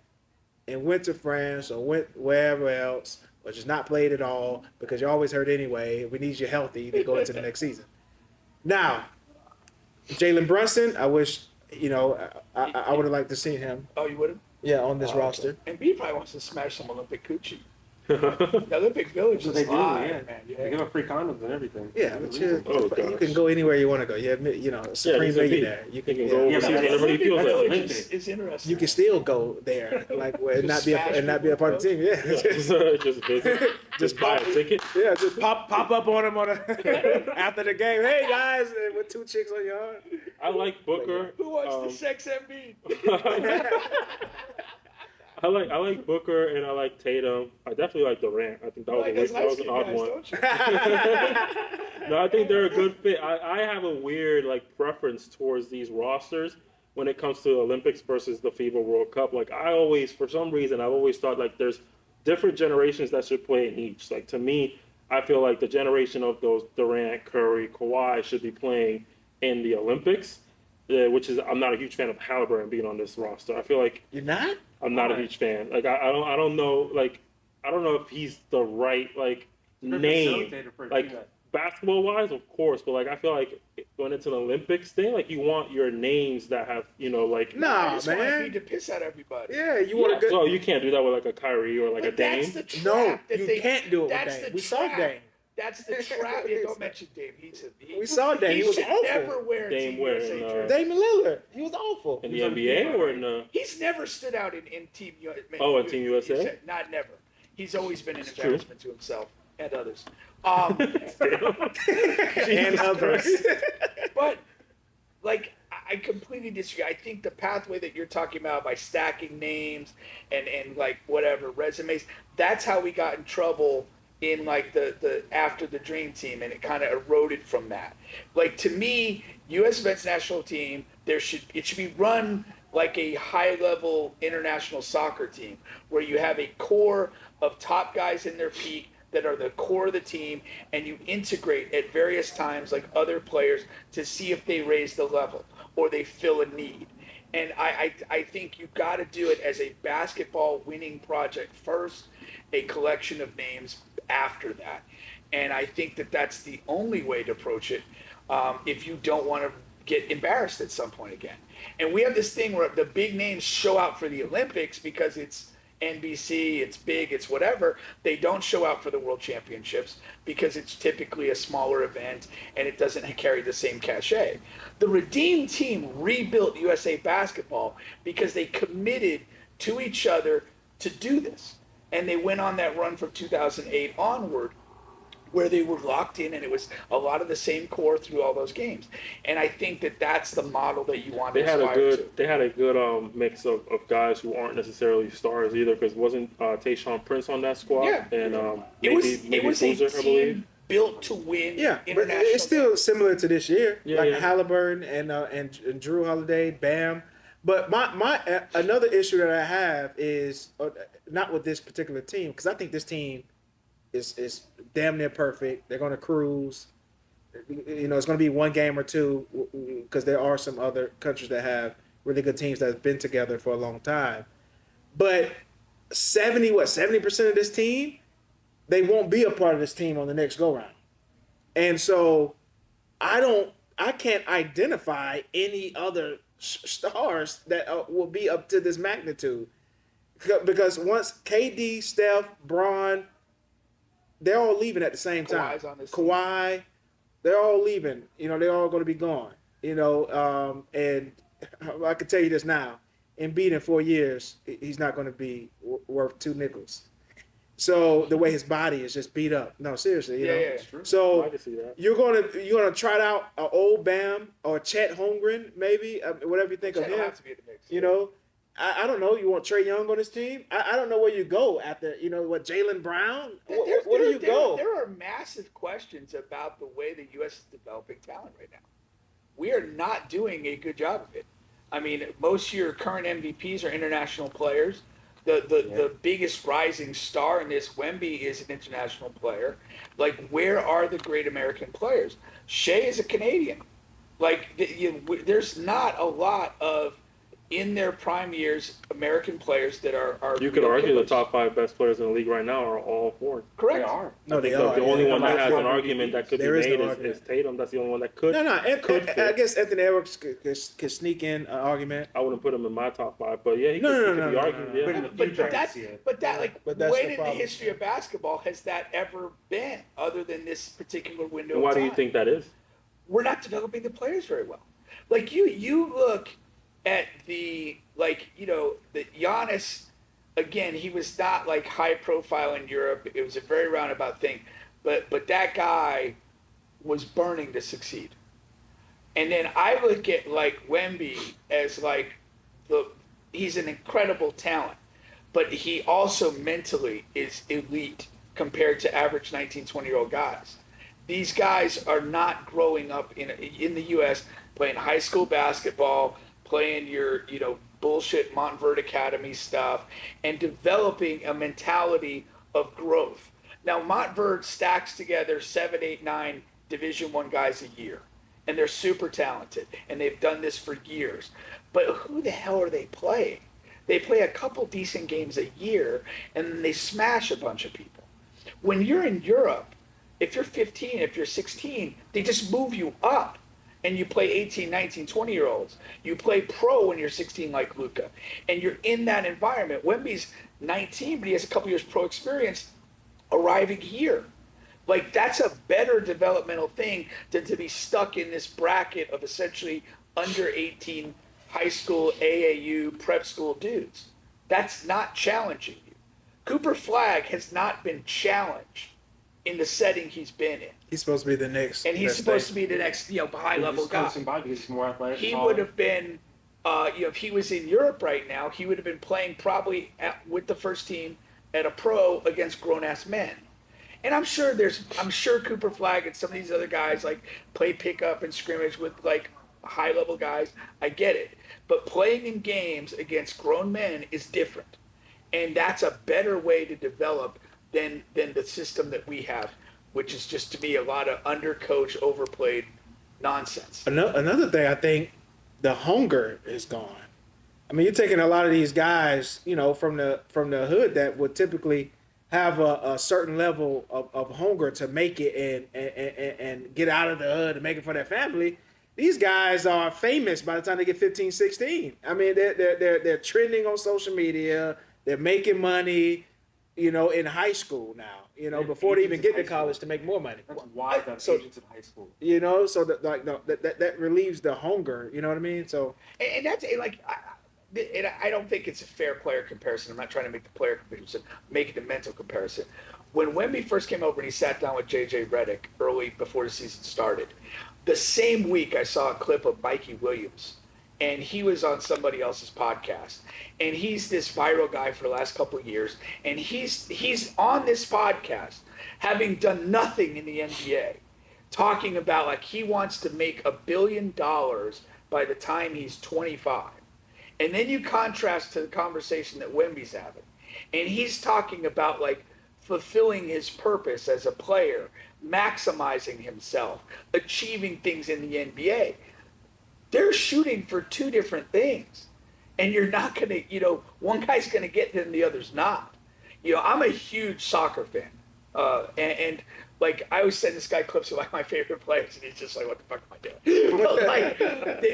and went to France or went wherever else or just not played at all because you're always hurt anyway. We need you healthy to go into the next season. Now, Jalen Brunson, I wish, I would have liked to see him, Oh, you would have? on this roster. And B probably wants to smash some Olympic coochie. The Olympic Village That's is what they do, live, yeah. man. They give up free condoms and everything. Yeah, but you Oh, you gosh. can go anywhere you want to go. You're, supreme he's a millionaire. beat. You He can can go Yeah, overseas but whenever he Olympic feels like. Village Olympic. is interesting. you can still go there, like and not be Smash a part of the team. Yeah, Just visit. Just buy a pop- ticket. yeah, just pop up on him after the game. Hey guys, with 2 chicks on your arm. I like Booker. Who wants Um, the sex MB? I like Booker and I like Tatum. I definitely like Durant. I think that was, Like a, us that was an light-skinned odd guys, one. don't you? No, I think they're a good fit. I have a weird preference towards these rosters when it comes to Olympics versus the FIBA World Cup. For some reason, I've always thought there's different generations that should play in each. To me, I feel like the generation of those Durant, Curry, Kawhi should be playing in the Olympics, which is I'm not a huge fan of Halliburton being on this roster. I feel like You're not? I'm not a huge fan. I don't know I don't know if he's the right name. Facilitator for a Like team that- basketball wise, of course, but I feel like when it's an Olympics thing, you want your names that have I Nah, just want to man. beat the piss out of everybody. Yeah, you want a good. So you can't do that with a Kyrie or a But Dame. that's the trap. No, that you they, can't do it with that's Dame. the We saw trap. Dame. That's the trap. Yeah, don't mention Dame. We saw Dame. He was should awful. never wear a Dame Team wearing, USA jersey. Damon Lillard, he was awful. in the NBA or in He's never stood out in Team USA. Oh, in Team USA? Not never. He's always been an true. embarrassment to himself and others. And others. But I completely disagree. I think the pathway that you're talking about by stacking names and whatever resumes, that's how we got in trouble in the after the Dream Team, and it kind of eroded from that. To me, U.S. men's national team, it should be run like a high level international soccer team where you have a core of top guys in their peak that are the core of the team, and you integrate at various times other players to see if they raise the level or they fill a need. And I think you've got to do it as a basketball winning project first, a collection of names after that. And I think that that's the only way to approach it if you don't want to get embarrassed at some point again. And we have this thing where the big names show out for the Olympics because it's NBC, it's big, it's whatever. They don't show out for the World Championships because it's typically a smaller event and it doesn't carry the same cachet. The Redeem Team rebuilt USA Basketball because they committed to each other to do this. And they went on that run from 2008 onward where they were locked in, and it was a lot of the same core through all those games. And I think that that's the model that you want to aspire to. They had a good mix of guys who aren't necessarily stars either, because wasn't Tayshaun Prince on that squad? Yeah. And It was Boozer, a I believe. team built to win. Yeah, but international it's still similar to this year, Yeah, like yeah. Halliburton and Drew Holiday, Bam. But my another issue that I have is not with this particular team, because I think this team is damn near perfect. They're going to cruise. You know, it's going to be one game or two, because there are some other countries that have really good teams that have been together for a long time. But 70% of this team, they won't be a part of this team on the next go round. And so I can't identify any other stars that will be up to this magnitude, because once KD, Steph, Bron, they're all leaving at the same time. Kawhi's on this team. Kawhi, they're all leaving. You know, they're all going to be gone. You know, and I can tell you this now: Embiid in 4 years, he's not going to be worth two nickels. So the way his body is just beat up. No, seriously, you know. Yeah. I So can see that. you're gonna try out an old Bam or Chet Holmgren, maybe whatever you think Chet of will him. have to be in the mix. You know, I don't know. You want Trae Young on this team? I don't know where you go after. You know what, Jaylen Brown? Where do you go? There are massive questions about the way the U.S. is developing talent right now. We are not doing a good job of it. I mean, most of your current MVPs are international players. The biggest rising star in this, Wemby, is an international player. Like, where are the great American players? Shea is a Canadian. Like, there's not a lot of, in their prime years, American players that are You could real argue the killers. top 5 best players in the league right now are all foreign. They Correct. are. No, they So are. the only yeah. one that has an Yeah. argument that could be There is no made argument. is Tatum. That's the only one that could. No, could I fit. guess Anthony Edwards could sneak in an argument. I wouldn't put him in my top 5, but yeah, he No, could, no, he could be no, argued. no. Yeah. But in the But future, I can that's see it. but that like But that's when the in the problem. history of basketball has that ever been other than this particular window? And why of do you time? think that is? We're not developing the players very well? Like you look at the the Giannis. Again, he was not like high profile in Europe. It was a very roundabout thing, but that guy was burning to succeed. And then I look at like Wemby as like he's an incredible talent, but he also mentally is elite compared to average 19, 20-year-old guys. These guys are not growing up in the U.S. playing high school basketball, playing your bullshit Montverde Academy stuff, and developing a mentality of growth. Now Montverde stacks together 7, 8, 9 Division I guys a year, and they're super talented, and they've done this for years. But who the hell are they playing? They play a couple decent games a year, and then they smash a bunch of people. When you're in Europe, if you're 15, if you're 16, they just move you up. And you play 18, 19, 20-year-olds. You play pro when you're 16 like Luka. And you're in that environment. Wemby's 19, but he has a couple years pro experience arriving here. Like, that's a better developmental thing than to be stuck in this bracket of essentially under 18 high school, AAU, prep school dudes. That's not challenging you. Cooper Flagg has not been challenged in the setting he's been in. He's supposed to be the next. And he's supposed to be the next, high level guy. By because he's more athletic. He taller. would have been, if he was in Europe right now, he would have been playing probably with the first team at a pro against grown ass men. And I'm sure Cooper Flagg and some of these other guys like play pickup and scrimmage with like high level guys. I get it, but playing in games against grown men is different, and that's a better way to develop than the system that we have, which is just to me a lot of undercoached, overplayed nonsense. Another thing, I think the hunger is gone. I mean, you're taking a lot of these guys, from the hood that would typically have a certain level of hunger to make it and get out of the hood and make it for their family. These guys are famous by the time they get 15, 16. I mean, they're trending on social media. They're making money, in high school now, before they even get to college to make more money. That's why the So- agents in high school. So that relieves the hunger. You know what I mean? So And that's like and I don't think it's a fair player comparison. I'm not trying to make the player comparison, make the mental comparison. When Wemby first came over and he sat down with J.J. Redick early before the season started, the same week I saw a clip of Mikey Williams, and he was on somebody else's podcast. And he's this viral guy for the last couple of years, and he's on this podcast having done nothing in the NBA, talking about like he wants to make $1 billion by the time he's 25. And then you contrast to the conversation that Wemby's having, and he's talking about like fulfilling his purpose as a player, maximizing himself, achieving things in the NBA. They're shooting for two different things. And you're not going to, one guy's going to get them, the other's not. I'm a huge soccer fan. And like, I always send this guy clips of like my favorite players, and he's just like, what the fuck am I doing? But like,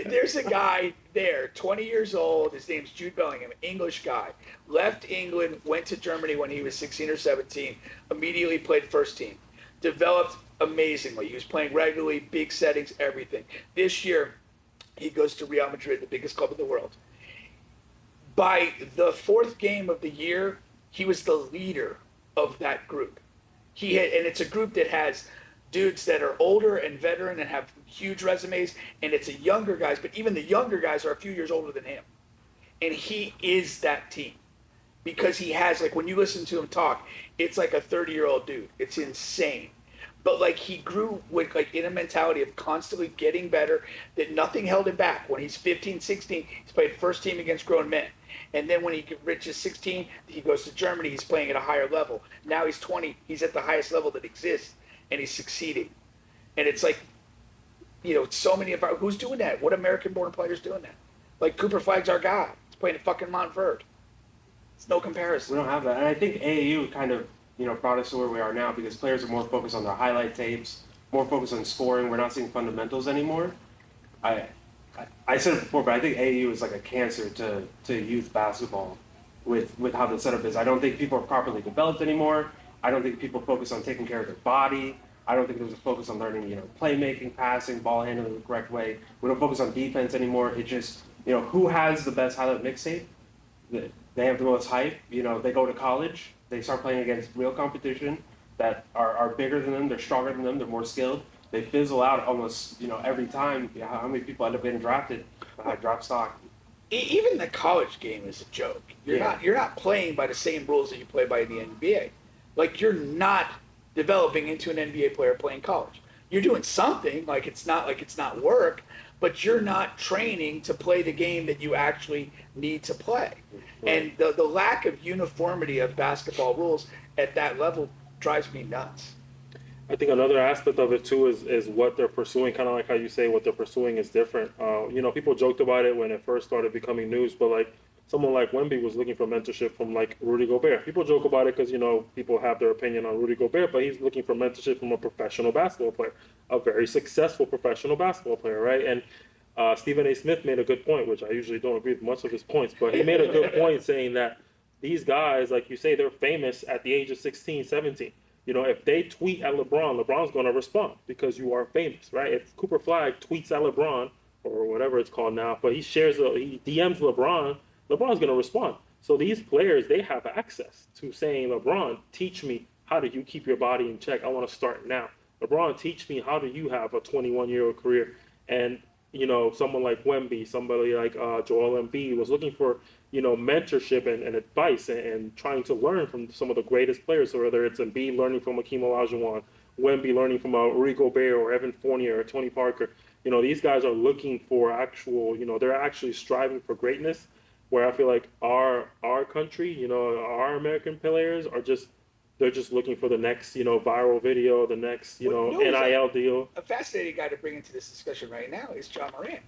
there's a guy there, 20 years old. His name's Jude Bellingham, English guy. Left England, went to Germany when he was 16 or 17, immediately played first team. Developed amazingly. He was playing regularly, big settings, everything. This year, he goes to Real Madrid, the biggest club in the world. By the fourth game of the year, he was the leader of that group. And it's a group that has dudes that are older and veteran and have huge resumes, and it's a younger guys, but even the younger guys are a few years older than him. And he is that team because he has, like, when you listen to him talk, it's like a 30-year-old dude. It's insane. But like he grew with like in a mentality of constantly getting better, that nothing held him back. When he's 15, 16, he's played first team against grown men. And then when he reaches 16, he goes to Germany, he's playing at a higher level. Now he's 20, he's at the highest level that exists, and he's succeeding. And it's like, so many of our, who's doing that? What American-born player's doing that? Like Cooper Flagg's our guy. He's playing at fucking Montverde. It's no comparison. We don't have that. And I think AAU kind of, brought us to where we are now because players are more focused on their highlight tapes, more focused on scoring. We're not seeing fundamentals anymore. I said it before, but I think AAU is like a cancer to youth basketball with how the setup is. I don't think people are properly developed anymore. I don't think people focus on taking care of their body. I don't think there's a focus on learning, playmaking, passing, ball handling the correct way. We don't focus on defense anymore. It just, who has the best highlight mixtape? They have the most hype. They go to college. They start playing against real competition that are bigger than them. They're stronger than them. They're more skilled. They fizzle out almost, every time. How many people end up getting drafted? Drop stock. Even the college game is a joke. You're not playing by the same rules that you play by in the NBA. Like you're not developing into an NBA player playing college. You're doing something. Like it's not work, but you're not training to play the game that you actually need to play. Right. And the lack of uniformity of basketball rules at that level drives me nuts. I think another aspect of it too is what they're pursuing. Kind of like how you say what they're pursuing is different. People joked about it when it first started becoming news, but like someone like Wemby was looking for mentorship from like Rudy Gobert. People joke about it because people have their opinion on Rudy Gobert, but he's looking for mentorship from a professional basketball player, a very successful professional basketball player, right? And Stephen A. Smith made a good point, which I usually don't agree with much of his points, but he made a good point saying that these guys, like you say, they're famous at the age of 16, 17. If they tweet at LeBron, LeBron's going to respond because you are famous, right? If Cooper Flagg tweets at LeBron or whatever it's called now, but he DMs LeBron, LeBron's going to respond. So these players, they have access to saying, LeBron, teach me how do you keep your body in check? I want to start now. LeBron, teach me how do you have a 21-year-old career? And someone like Wemby, somebody like Joel Embiid was looking for, mentorship and advice and trying to learn from some of the greatest players. So whether it's Embiid learning from Hakeem Olajuwon, Wemby learning from Rudy Gobert or Evan Fournier or Tony Parker, these guys are looking for actual, they're actually striving for greatness. Where I feel like our country, our American players they're just looking for the next, viral video, the next, NIL deal. A fascinating guy to bring into this discussion right now is John Morant.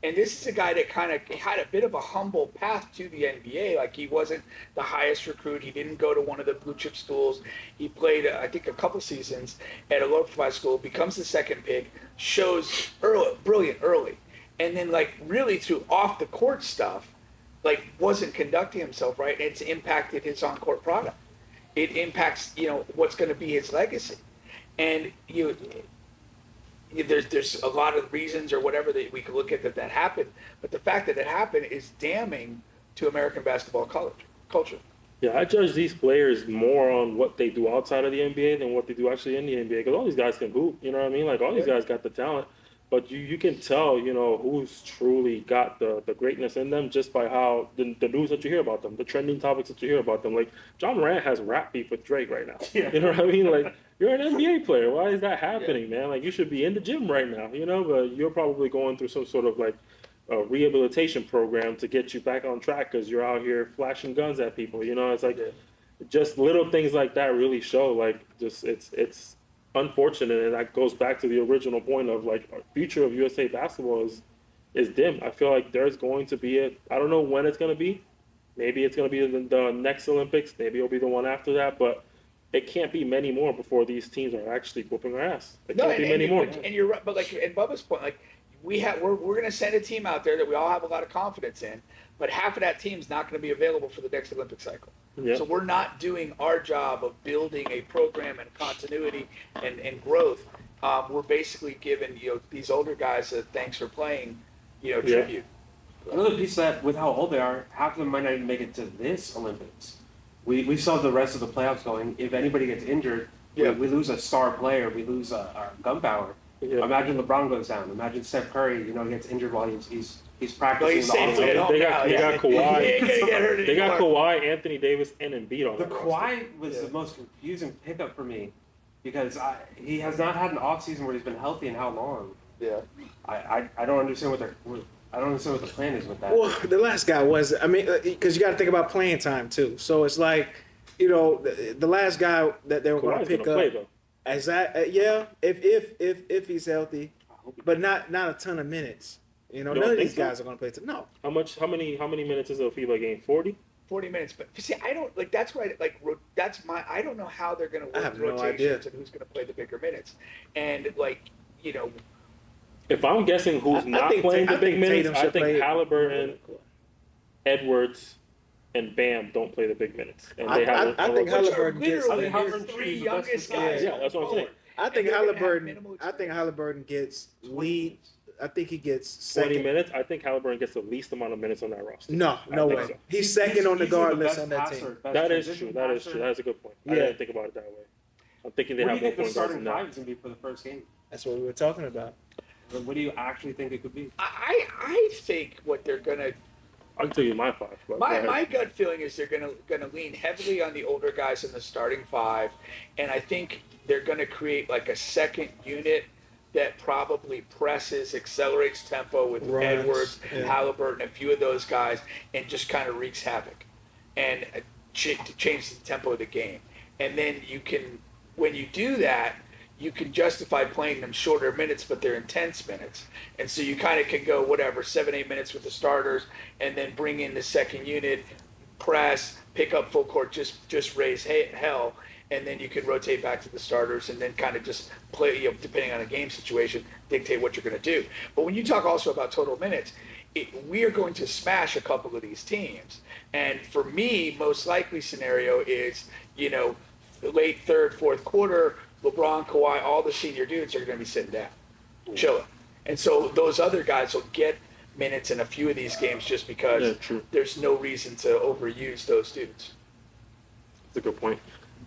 And this is a guy that kind of had a bit of a humble path to the NBA. Like he wasn't the highest recruit. He didn't go to one of the blue chip schools. He played, I think, a couple seasons at a low profile school, becomes the second pick, shows brilliant early. And then like really through off the court stuff, like wasn't conducting himself right. And it's impacted his on-court product. It impacts, what's going to be his legacy. And there's a lot of reasons or whatever that we could look at that happened, but the fact that it happened is damning to American basketball culture. Yeah, I judge these players more on what they do outside of the NBA than what they do actually in the NBA. Because all these guys can hoop, you know what I mean? Like all these guys got the talent, but you can tell, who's truly got the greatness in them just by how the news that you hear about them, the trending topics that you hear about them. Like John Morant has rap beef with Drake right now. Yeah. You know what I mean? Like you're an NBA player. Why is that happening, man? Like you should be in the gym right now, but you're probably going through some sort of like a rehabilitation program to get you back on track because you're out here flashing guns at people. It's like just little things like that really show like just it's unfortunate, and that goes back to the original point of like our future of USA basketball is dim. I feel like there's going to be I don't know when it's going to be. Maybe it's going to be the next Olympics. Maybe it'll be the one after that, but it can't be many more before these teams are actually whooping our ass. It can't be many more. And you're right, but like in Bubba's point, like we're going to send a team out there that we all have a lot of confidence in, but half of that team's not going to be available for the next Olympic cycle. Yeah. So we're not doing our job of building a program and continuity and growth. We're basically giving these older guys a thanks for playing, tribute. Another piece that with how old they are, half of them might not even make it to this Olympics. We still have the rest of the playoffs going. If anybody gets injured, we lose a star player, we lose our gunpowder. Yeah. Imagine LeBron goes down. Imagine Steph Curry, gets injured while he's practicing. They got Kawhi. He ain't gonna get hurt They got anymore. Kawhi, Anthony Davis, and Embiid on The that Kawhi was the most confusing pickup for me because he has not had an off season where he's been healthy in how long. Yeah. I don't understand I don't understand what the plan is with that. Well, the last guy was, because you got to think about playing time too. So it's like, the last guy that they were going to pick up. Play, though. If he's healthy, but not a ton of minutes. None of these guys are going to play. No. How many minutes is a FIBA game? 40? 40 minutes, but see, I don't like. That's why, I don't know how they're going to work rotations and who's going to play the bigger minutes, and If I'm guessing who's not playing the big minutes, I think Halliburton, Edwards, and Bam don't play the big minutes. And I think Halliburton gets the three youngest guys. Yeah, that's what I'm saying. I think Halliburton gets lead. I think he gets 20 second. minutes. I think Halliburton gets the least amount of minutes on that roster. No way. So. He's second on the guard list on that team. That is true. That is a good point. I didn't think about it that way. I'm thinking they have more point guards than that. What do you think the starting five is going to be for the first game? That's what we were talking about. What do you actually think it could be? I think what they're gonna. I'll tell you my five. My gut feeling is they're gonna lean heavily on the older guys in the starting five, and I think they're gonna create like a second unit that probably presses, accelerates tempo with Edwards, Halliburton, a few of those guys, and just kind of wreaks havoc, and changes the tempo of the game. And then when you do that, you can justify playing them shorter minutes, but they're intense minutes. And so you kind of can go 7-8 minutes with the starters, and then bring in the second unit, press, pick up full court, just raise hell, and then you can rotate back to the starters, and then kind of just play, depending on the game situation, dictate what you're going to do. But when you talk also about total minutes, we are going to smash a couple of these teams. And for me, most likely scenario is, late third, fourth quarter, LeBron, Kawhi, all the senior dudes are going to be sitting down, chilling. And so those other guys will get minutes in a few of these games just because there's no reason to overuse those students. That's a good point.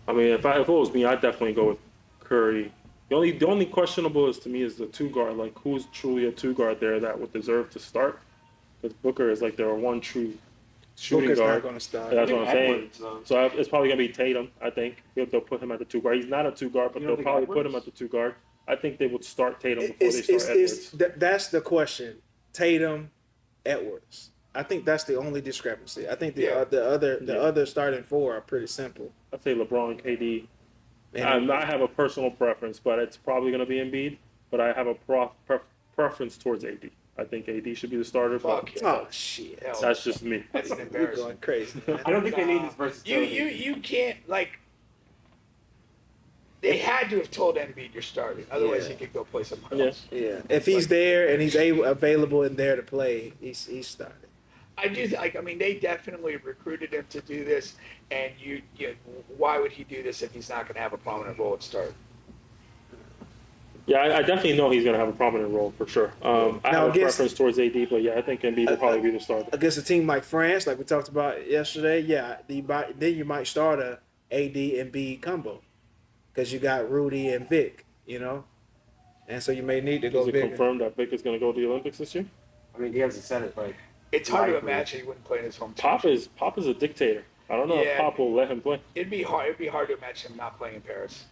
I mean, if it was me, I'd definitely go with Curry. The only questionable is to me is the two guard. Like, who's truly a two guard there that would deserve to start? Because Booker is like their one true shooting Booker's guard. not going to start. That's what I'm saying. Edwards, so it's probably going to be Tatum, I think. They'll put him at the two guard. He's not a two guard, but they'll probably put him at the two guard. I think they would start Tatum before they start Edwards. That's the question. Tatum, Edwards. I think that's the only discrepancy. I think the other starting four are pretty simple. I'd say LeBron, KD. I have a personal preference, but it's probably going to be Embiid. But I have a preference towards AD. I think AD should be the starter. Oh shit! That's just me. That's an You're embarrassment. going crazy. I don't think they need his versatility. You can't They had to have told Embiid you're starting, otherwise he could go play somewhere else. Yeah, if he's there and he's available and there to play, he's starting. I do. They definitely recruited him to do this, and why would he do this if he's not going to have a prominent role at start? Yeah, I definitely know he's going to have a prominent role for sure. I have a preference towards AD, but yeah, I think Embiid will probably be the starter. Against a team like France, like we talked about yesterday, yeah, then you might start a AD and B combo because you got Rudy and Vic, and so you may need to go Is it bigger. confirmed that Vic is going to go to the Olympics this year? I mean, he hasn't said it, but It's hard to imagine he wouldn't play in his home team. Pop is a dictator. I don't know if Pop will let him play. It'd be hard to imagine him not playing in Paris.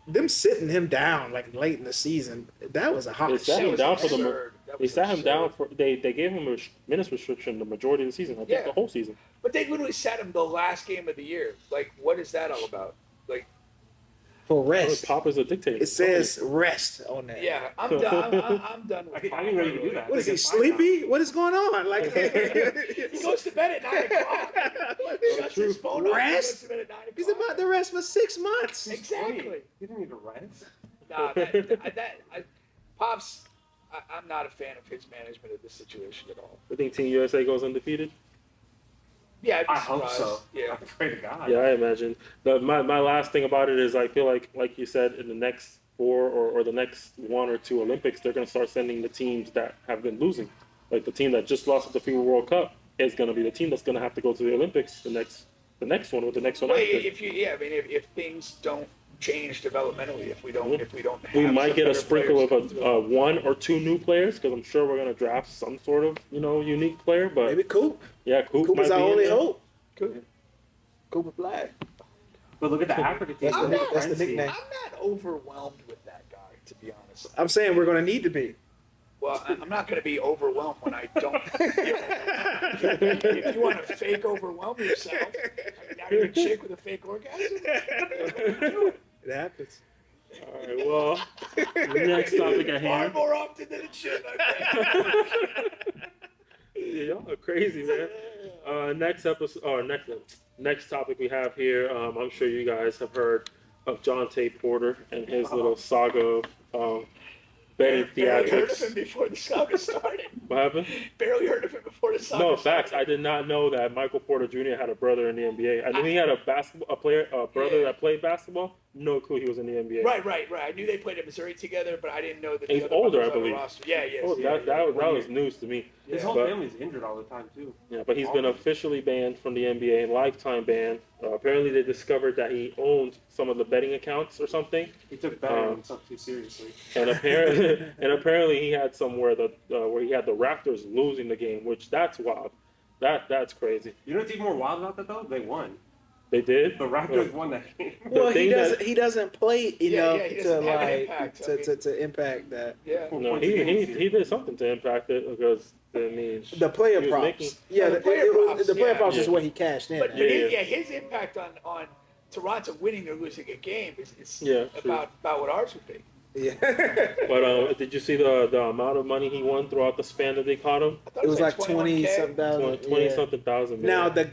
Them sitting him down like late in the season, that was a hot They sat him down for They sat him down for they gave him a minutes restriction the majority of the season. I think the whole season. But they literally sat him the last game of the year. Like, what is that all about? Like, for rest. Pop is a dictator. It says rest on that. yeah, I'm done. I'm done with Pop. I didn't know you could do that. What is he, sleepy? What is going on? Like He goes to bed at 9 o'clock. Shuts his phone off. Rest? Goes to bed at 9 o'clock. He's about to rest for 6 months. Exactly. You didn't need to rest. Nah, Pop's. I'm not a fan of his management of this situation at all. I think Team USA goes undefeated. Yeah, I'd be I hope surprised. so. Yeah. I pray to God. Yeah, I imagine. My last thing about it is I feel like you said, in the next 4 or the next 1 or 2 Olympics, they're going to start sending the teams that have been losing. Like the team that just lost at the FIBA World Cup is going to be the team that's going to have to go to the Olympics the next one or the next one Well, after. if things don't change developmentally, if we don't We have might some get a better sprinkle players of 1 or 2 new players because I'm sure we're going to draft some sort of unique player. But Maybe Coop. yeah, Coop Coop is might our be in only there. hope. Cooper Flag. But look at the Africa team. That's the nickname. I'm not overwhelmed with that guy, to be honest. I'm saying we're going to need to be. Well, I'm not going to be overwhelmed when I don't. If you want to fake overwhelm yourself, now you're a chick with a fake orgasm. It happens. All right, well, the next topic at Far hand. more often than it should. I think. Yeah, y'all are crazy, man. Next topic we have here. I'm sure you guys have heard of John T. Porter and his little saga of betting Barely heard of him theatrics. before the saga started. What happened? Barely heard of him before the saga No, started. facts. I did not know that Michael Porter Jr. had a brother in the NBA. I knew he had a brother that played basketball. No clue he was in the NBA. Right. I knew they played at Missouri together, but I didn't know that He's the other older, one was I on the believe. roster. Yeah, yes. Oh, that was news to me. His whole family's injured all the time too. Yeah, but he's been officially banned from the NBA, lifetime ban. Apparently, they discovered that he owned some of the betting accounts or something, He took betting stuff too seriously. and apparently he had somewhere where he had the Raptors losing the game, which that's wild. That's crazy. You know what's even more wild about that though? They won. They did. The Raptors won that game. Well, he thing he doesn't play enough he to doesn't have an like impact. to impact that. Yeah. No, he did something to impact it because I mean The player he was props. making- Yeah, the player props, the player yeah. props is Yeah. what he cashed in. But at. his impact on Toronto winning or losing a game is Yeah, true. about what ours would be. Yeah. But did you see the amount of money he won throughout the span that they caught him? I thought It was like 21K. 20-something thousand. 20 yeah. something thousand. Now man. the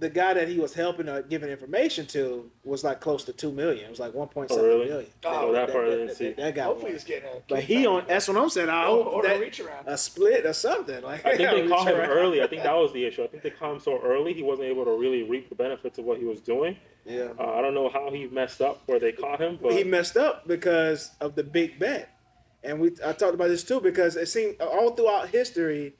guy that he was helping or giving information to was like close to 2 million. It was like 1.7 Oh, really? million. Oh, that part I didn't see. That guy Hopefully won. he's getting a. But he on. That's what I'm saying. I hope or that a reach around. a split or something. Like I think they caught him Reach around. early. I think that was the issue. I think they caught him so early he wasn't able to really reap the benefits of what he was doing. Yeah. I don't know how he messed up where they caught him, but He messed up because of the big bet, and I talked about this too because it seemed all throughout history,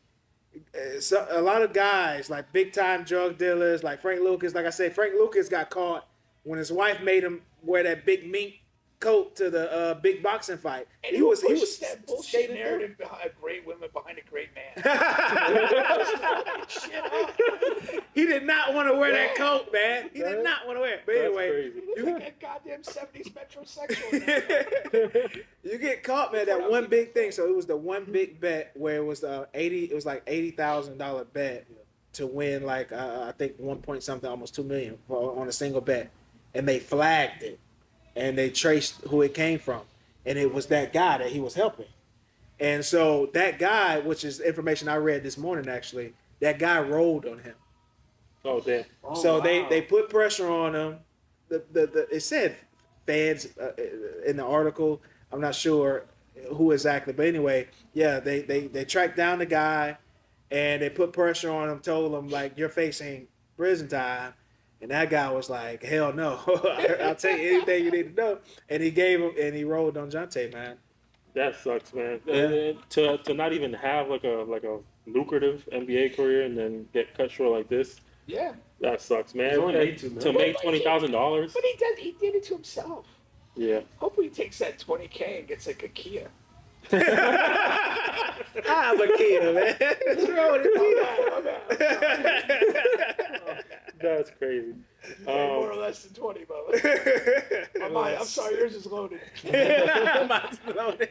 a lot of guys like big time drug dealers like Frank Lucas. Like I say, Frank Lucas got caught when his wife made him wear that big mink coat to the big boxing fight. And he was that bullshit skating narrative behind great women behind a great man. through. Shit up. He did not want to wear that coat, man. He did not want to wear it. But that's anyway, crazy. You're like a goddamn 70s metrosexual. you get caught, man. That one big thing. So it was the one big bet where it was It was like $80,000 bet to win like I think 1 point something, almost 2 million on a single bet, and they flagged it, and they traced who it came from, and it was that guy that he was helping, and so that guy, which is information I read this morning actually, that guy rolled on him. Oh damn! Oh, So wow. they put pressure on him. It said feds in the article. I'm not sure who exactly, but anyway, yeah, they tracked down the guy, and they put pressure on him. Told him like you're facing prison time, And that guy was like, hell no. I'll tell you anything you need to know. And he gave him, and he rolled on Jonte, man. That sucks, man. Yeah. And to not even have like a lucrative NBA career and then get cut short like this, Yeah. that sucks, man. He's only made $2 To million. make $20,000, But he did it to himself. yeah. Hopefully he takes that $20K and gets like a Kia. I'm a kid, man. What's wrong with the That's crazy. More or less than 20, Bubba. I'm sorry, yours is loaded. Mine's loaded.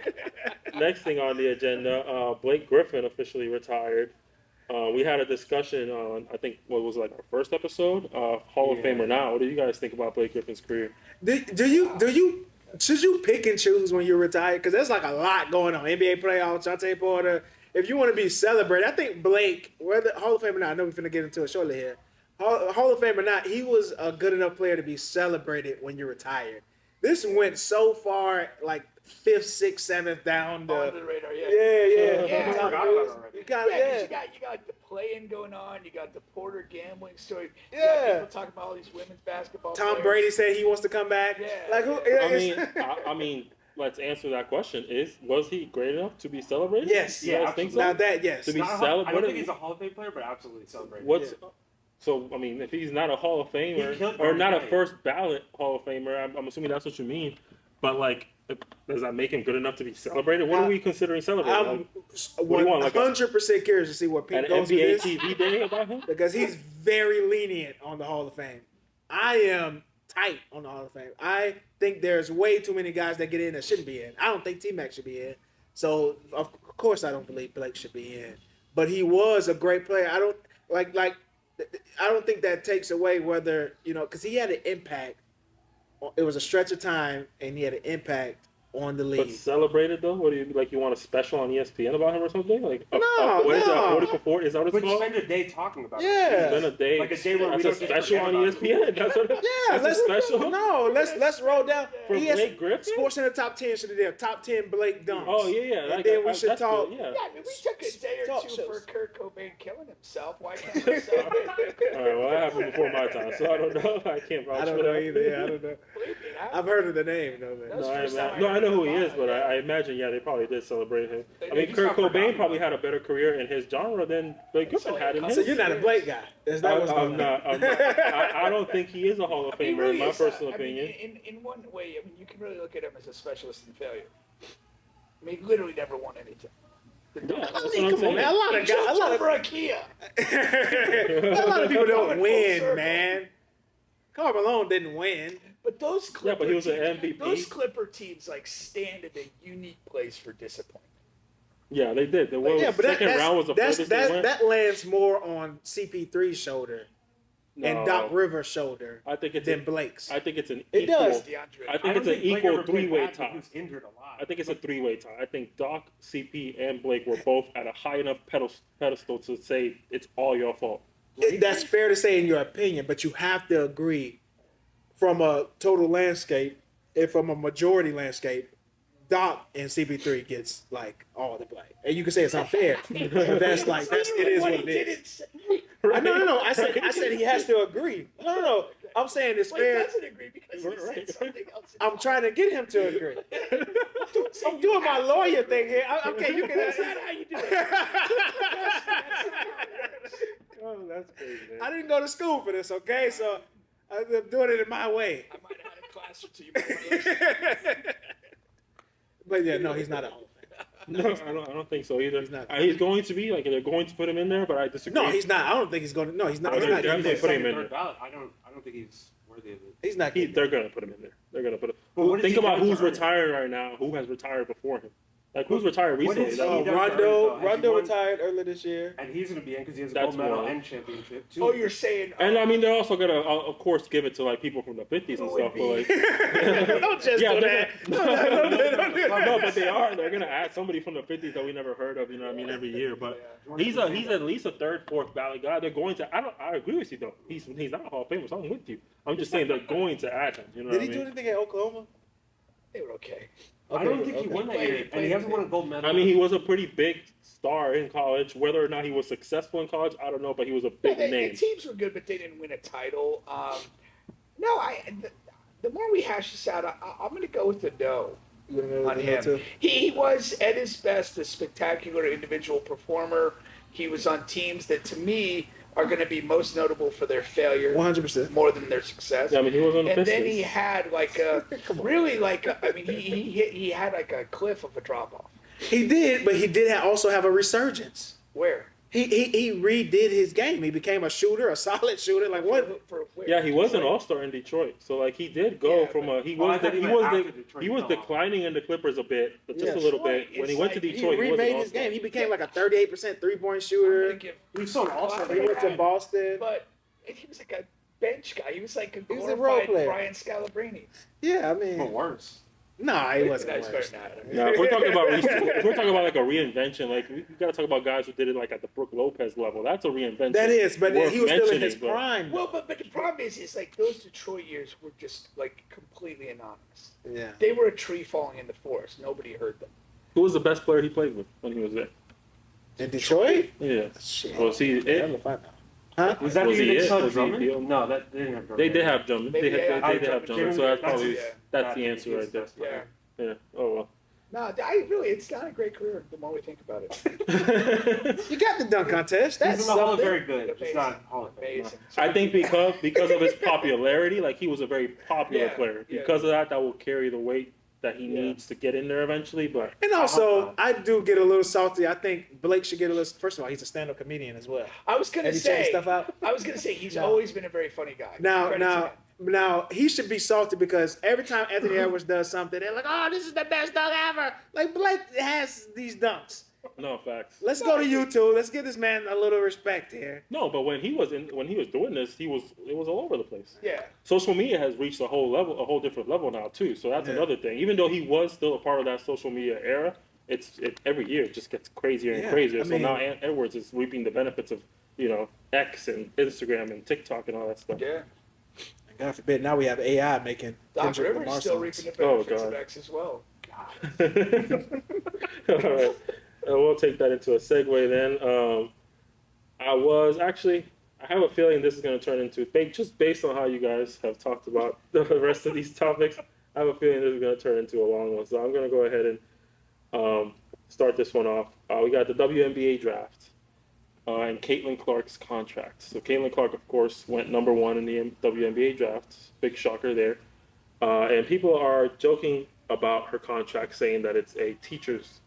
Next thing on the agenda, Blake Griffin officially retired. We had a discussion on, I think, what was like our first episode, Hall of Yeah. Famer now. What do you guys think about Blake Griffin's career? Should you pick and choose when you're retired? Because there's like a lot going on. NBA playoffs, Jonte Porter. If you want to be celebrated, I think Blake, whether Hall of Fame or not, I know we're going to get into it shortly here. Hall of Fame or not, he was a good enough player to be celebrated when you're retired. This went so far, like 5th, 6th, 7th down the Under the radar, yeah. Yeah. I forgot about it already. You got, Yeah, 'cause you got the play-in going on. You got the Porter gambling story. You got Yeah. people talking about all these women's basketball Tom players. Brady said he wants to come back. Yeah. Like who? I mean, let's answer that question. Was he great enough to be celebrated? Yes. You guys Yeah, think so? Now that, yes. To be I don't celebrated. think he's a Hall of Fame player, but absolutely celebrated. What's so? I mean, if he's not a Hall of He Famer killed or not a everybody. first ballot Hall of Famer, I'm assuming that's what you mean. But like, does that make him good enough to be celebrated? What are we considering celebrating? I'm What do you want, like 100% curious to see what Pink An goes with NBA this. TV day about him? Because he's very lenient on the Hall of Fame. I am tight on the Hall of Fame. I think there's way too many guys that get in that shouldn't be in. I don't think T-Mac should be in. So, of course, I don't believe Blake should be in. But he was a great player. I don't I don't think that takes away whether, because he had an impact. It was a stretch of time, and he had an impact on the But league. celebrated though? What do you like? You want a special on ESPN about him or something? Like No, what is no. that? 40 for 40? Is that what it's But called? spend a day talking about Yeah. it. Spend a day. Like a day where we that's a don't just special on forget about ESPN. That's what it, Yeah, that's a special. No, let's roll down. For ES Blake Griffin? Sports in the top 10 should have done top 10 Blake dunks. Oh yeah. And like, then we should that's talk. good, yeah. Yeah, I mean, we took a day or Talk two shows. for Kurt Cobain killing himself. Why can't we celebrate? All right. Well, that happened before my time, so I don't know. I can't vouch I don't for know that. either. Yeah, I don't know. Believe me, I've heard of the name though, man. That's No, first time I no, I heard know who he about is, it, but yeah. I imagine, yeah, they probably did celebrate him. I mean, He's Kurt not forgotten Cobain probably about had a better career in his genre than Blake Griffin had in his. So you're not a Blake guy. Is that what's I'm going on? not. I don't think he is a Hall of He Famer, really in my is, personal I mean, opinion. in one way, I mean, you can really look at him as a specialist in failure. I mean, he literally never won anything. Yeah, that's I what mean, I'm come on, saying. man. A lot of guys, a lot of, for a Kia. a lot of people Coming don't full win, circle. man. Karl Malone didn't win. But those Clipper Yeah, but he was an teams, MVP. Those Clipper teams like stand in a unique place for disappointment. Yeah, they did. The Yeah, but second round was the furthest they went. that lands more on CP3's shoulder and No. Doc Rivers' shoulder I think it's than Blake's. I think it's an It equal. does. DeAndre. I think I it's don't an think Blake equal ever played three-way bad, but tie. He was injured a lot. I think it's a three-way tie. I think Doc, CP, and Blake were both at a high enough pedestal to say it's all your fault. That's fair to say in your opinion, but you have to agree from a total landscape and from a majority landscape, Doc and CP3 gets like all the blame. And you can say it's unfair, but that's it is what it is. No. I said he has to agree. No. I'm saying it's Blake fair. doesn't agree because he said something else. I'm trying to get him to agree. I'm doing my lawyer thing here. Okay, you can. That's not how you do it. Oh, that's crazy, man. I didn't go to school for this, okay? So I'm doing it in my way. I might have had a class or two. You might wanna listen. But yeah, no, he's not a Hall of Famer. No, I don't think so either. He's not. He's going to be like they're going to put him in there, but I disagree. No, he's not. I don't think he's going to. No, he's not. Oh, He's they're not. definitely He's put him second, in third there. ballot. I don't think he's worthy of it. He's not. They're going to put him in there. They're going to put him. But what Think is he about done who's to earn it? retiring right now. Who has retired before him? Like who's retired What recently? is That- he done to earn it, though? Has he Rondo won- retired earlier this year. And he's going to be in because he has a That's gold medal one. and championship. Too. Oh, you're saying? And I mean, they're also gonna, of course, give it to like people from the 50s and Who stuff. would But like, Don't just yeah, do they're that. gonna, no, but they are. They're gonna add somebody from the 50s that we never heard of. You know what I mean? Every year, but he's at least a third, fourth ballot guy. They're going to. I agree with you though. He's not a Hall of Famer. So I'm with you. I'm just saying they're going to add him. You know Did what he I do mean? anything at Oklahoma? They were okay. I don't think he won that year, and he hasn't won a gold medal. I mean, he was a pretty big star in college. Whether or not he was successful in college, I don't know, but he was a big name. The teams were good, but they didn't win a title. No, the more we hash this out, I'm going to go with the no on him. He was at his best a spectacular individual performer. He was on teams that, to me, are going to be most notable for their failure, 100%, more than their success. Yeah, I mean, he was on the And Pistons. then he had like a really like I mean, he had like a cliff of a drop off. He did, but he did also have a resurgence. Where? He redid his game. He became a shooter, a solid shooter. Like what? For where? Yeah, he was an all-star in Detroit. So like he did go from a he was declining in the Clippers a bit, but just a little bit. When he went to He Detroit, he was an remade his all-star. game. He became like a 38% three-point I'm shooter. gonna give He was so an all-star. He went to Boston. But he was like a bench guy. He was like a He was a role glorified player. Brian Scalabrine. Yeah, I But mean, worse. nah, he wasn't Nice, worse. very nice. Yeah, if we're talking about like a reinvention, like we gotta talk about guys who did it like at the Brook Lopez level. That's a reinvention. That is, but worth he was still in his mentioning, but- prime. Well, but the problem is like those Detroit years were just like completely anonymous. Yeah. They were a tree falling in the forest. Nobody heard them. Who was the best player he played with when he was there? In Detroit? Yeah, Shit. was he I'm it? gonna find out. Huh? Was that Was the he year they it? saw Was he Drummond? the- No, that they didn't have Drummond. They did have Drummond. Maybe, They did have Drummond. Drummond. So That's- that's the answer right there. Yeah. Yeah. Oh well. No, it's not a great career the more we think about it. You got the dunk contest. That's He's in the Hall of something. very good. Just not Hall of Fame. Amazing. I think because of his popularity, like he was a very popular Yeah, player. yeah. Because of that will carry the weight that he needs to get in there eventually. But And also, I do get a little salty. I think Blake should get a little. First of all, he's a stand-up comedian as well. I was gonna Have you checked say. stuff out? I was gonna say he's No. always been a very funny guy. Now, Credit to now, him. now, he should be salty because every time Anthony Edwards does something, they're like, "Oh, this is the best dunk ever!" Like Blake has these dunks. no facts. Let's go to YouTube. Let's give this man a little respect here. No, but when he was doing this, it was all over the place. Yeah. Social media has reached a whole different level now too. So that's Yeah. another thing. Even though he was still a part of that social media era, every year it just gets crazier and Yeah, crazier. I So mean- now Edwards is reaping the benefits of X and Instagram and TikTok and all that stuff. Yeah. And God forbid, now we have AI making Doc Kendrick Rivers Lamar is still songs. reaping the benefits of God. X as well. All right. We'll take that into a segue then. I have a feeling this is going to turn into, just based on how you guys have talked about the rest of these topics, I have a feeling this is going to turn into a long one. So I'm going to go ahead and start this one off. We got the WNBA draft and Caitlin Clark's contract. So Caitlin Clark, of course, went number 1 in the WNBA draft. Big shocker there. And people are joking about her contract, saying that it's a teacher's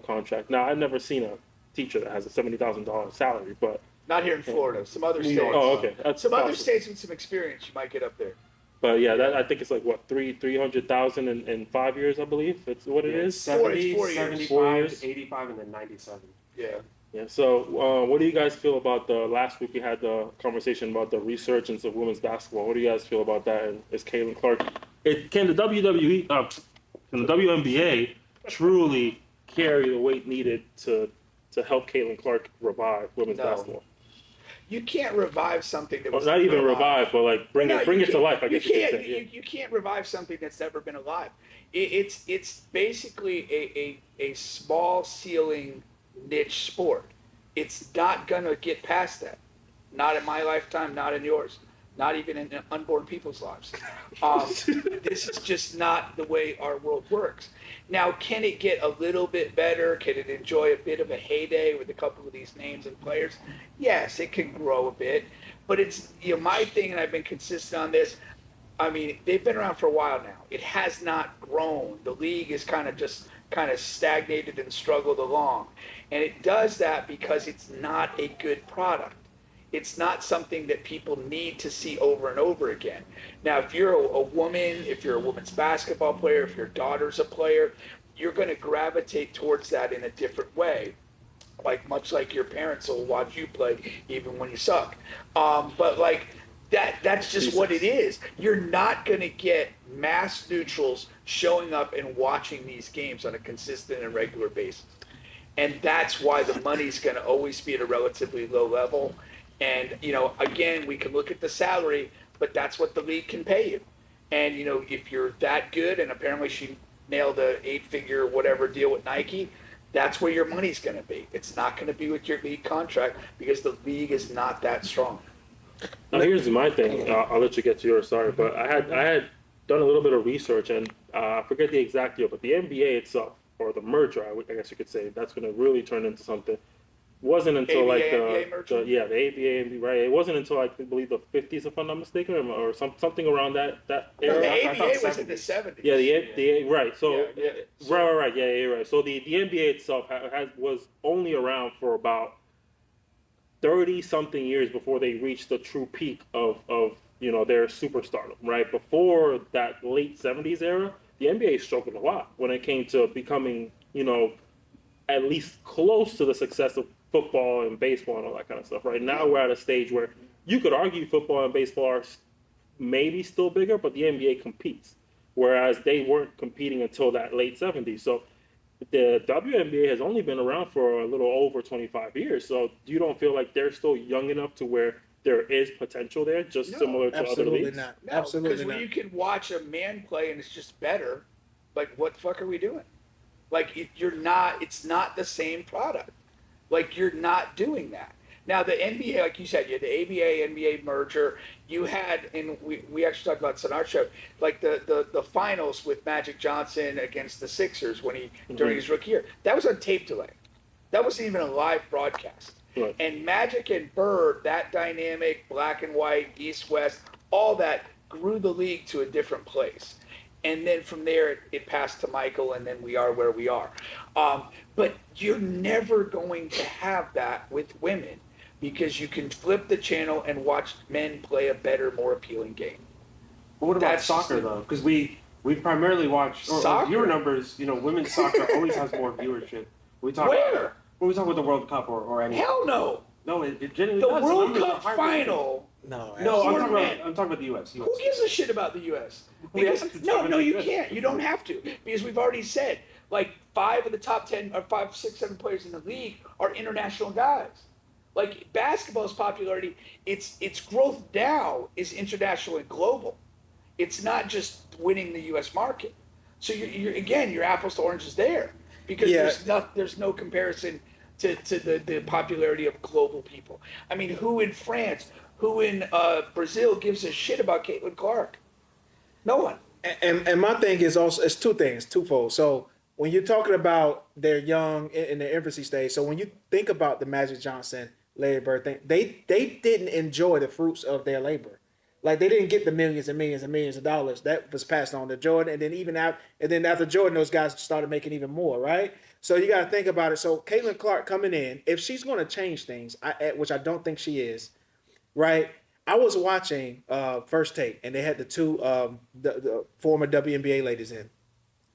contract. Now, I've never seen a teacher that has a $70,000 salary, but Not here in Florida. Some other states. oh, okay, that's Some other possible. states with some experience, you might get up there. But yeah, I think it's like what 300,000 in 5 years, I believe. That's what it is. 70, 4 years. 75, 4 years. 85, and then 97. Yeah. Yeah. So, what do you guys feel about the last week we had the conversation about the resurgence of women's basketball? What do you guys feel about that? And is Caitlin Clark? Can the WWE, can the WNBA truly carry the weight needed to help Caitlin Clark revive women's No. basketball? You can't revive something that Well, was not even never alive. revive, but like bring No, it you to can't- life. I guess you could can't, say. you can't revive something that's never been alive. It's basically a small ceiling niche sport. It's not gonna get past that. Not in my lifetime. Not in yours. Not even in unborn people's lives. This is just not the way our world works. Now, can it get a little bit better? Can it enjoy a bit of a heyday with a couple of these names and players? Yes, it can grow a bit. But it's my thing, and I've been consistent on this. I mean, they've been around for a while now. It has not grown. The league is kind of stagnated and struggled along. And it does that because it's not a good product. It's not something that people need to see over and over again. Now, if you're a woman, if you're a women's basketball player, if your daughter's a player, you're going to gravitate towards that in a different way. Much like your parents will watch you play even when you suck. But that's just what it is. You're not going to get mass neutrals showing up and watching these games on a consistent and regular basis. And that's why the money's going to always be at a relatively low level. And, again, we can look at the salary, but that's what the league can pay you. And if you're that good, and apparently she nailed a 8-figure whatever deal with Nike, that's where your money's going to be. It's not going to be with your league contract because the league is not that strong. Now here's my thing. I'll let you get to yours. Sorry, but I had done a little bit of research, and I forget the exact deal, but the NBA itself, or the merger, I guess you could say, that's going to really turn into something. Wasn't until ABA, like NBA merger? the ABA, right? It wasn't until I believe the 50s, if I'm not mistaken, or something around that No, era. the I thought ABA was in the 70s. 70s. Yeah, the right. So Yeah. right. Yeah, right. So the NBA itself was only around for about 30 something years before they reached the true peak of their superstardom. Right before that late 70s era, the NBA struggled a lot when it came to becoming at least close to the success of football and baseball and all that kind of stuff. Right now we're at a stage where you could argue football and baseball are maybe still bigger, but the NBA competes, whereas they weren't competing until that late 70s. So the WNBA has only been around for a little over 25 years. So you don't feel like they're still young enough to where there is potential there, just similar to other Absolutely leagues? not. No, Absolutely because when not. you can watch a man play and it's just better, like what the fuck are we doing? Like it's not the same product. Like you're not doing that. Now the NBA, like you said, you had the ABA NBA merger. You had, and we actually talked about this on our show, like the finals with Magic Johnson against the Sixers when he during his rookie year. That was on tape delay. That wasn't even a live broadcast. Right. And Magic and Bird, that dynamic, black and white, East West, all that grew the league to a different place. And then from there, it passed to Michael, and then we are where we are. But you're never going to have that with women because you can flip the channel and watch men play a better, more appealing game. But what about That's soccer just- though? Because we primarily watch Soccer? viewer numbers. Women's soccer always has more viewership. We talk Where? When we talk about the World Cup or anything. Hell no. No, it genuinely The does. World numbers are Cup higher. final. No, No, For men. I'm talking about the U.S. Who gives a shit about the U.S.? Because, no, you can't. You don't have to. Because we've already said, like, 5 of the top 10, or 5, 6, 7 players in the league are international guys. Like, basketball's popularity, its growth now is international and global. It's not just winning the U.S. market. So, you're apples to oranges there. Because there's no comparison to the popularity of global people. I mean, who in France, who in Brazil gives a shit about Caitlin Clark? No one. And my thing is also, it's two things, twofold. So when you're talking about their young in their infancy stage, so when you think about the Magic Johnson, Larry Bird thing, they didn't enjoy the fruits of their labor. Like they didn't get the millions and millions and millions of dollars that was passed on to Jordan, and then after Jordan, those guys started making even more, right? So you got to think about it. So Caitlin Clark coming in, if she's going to change things, which I don't think she is, right? I was watching First Take, and they had the two the former WNBA ladies in,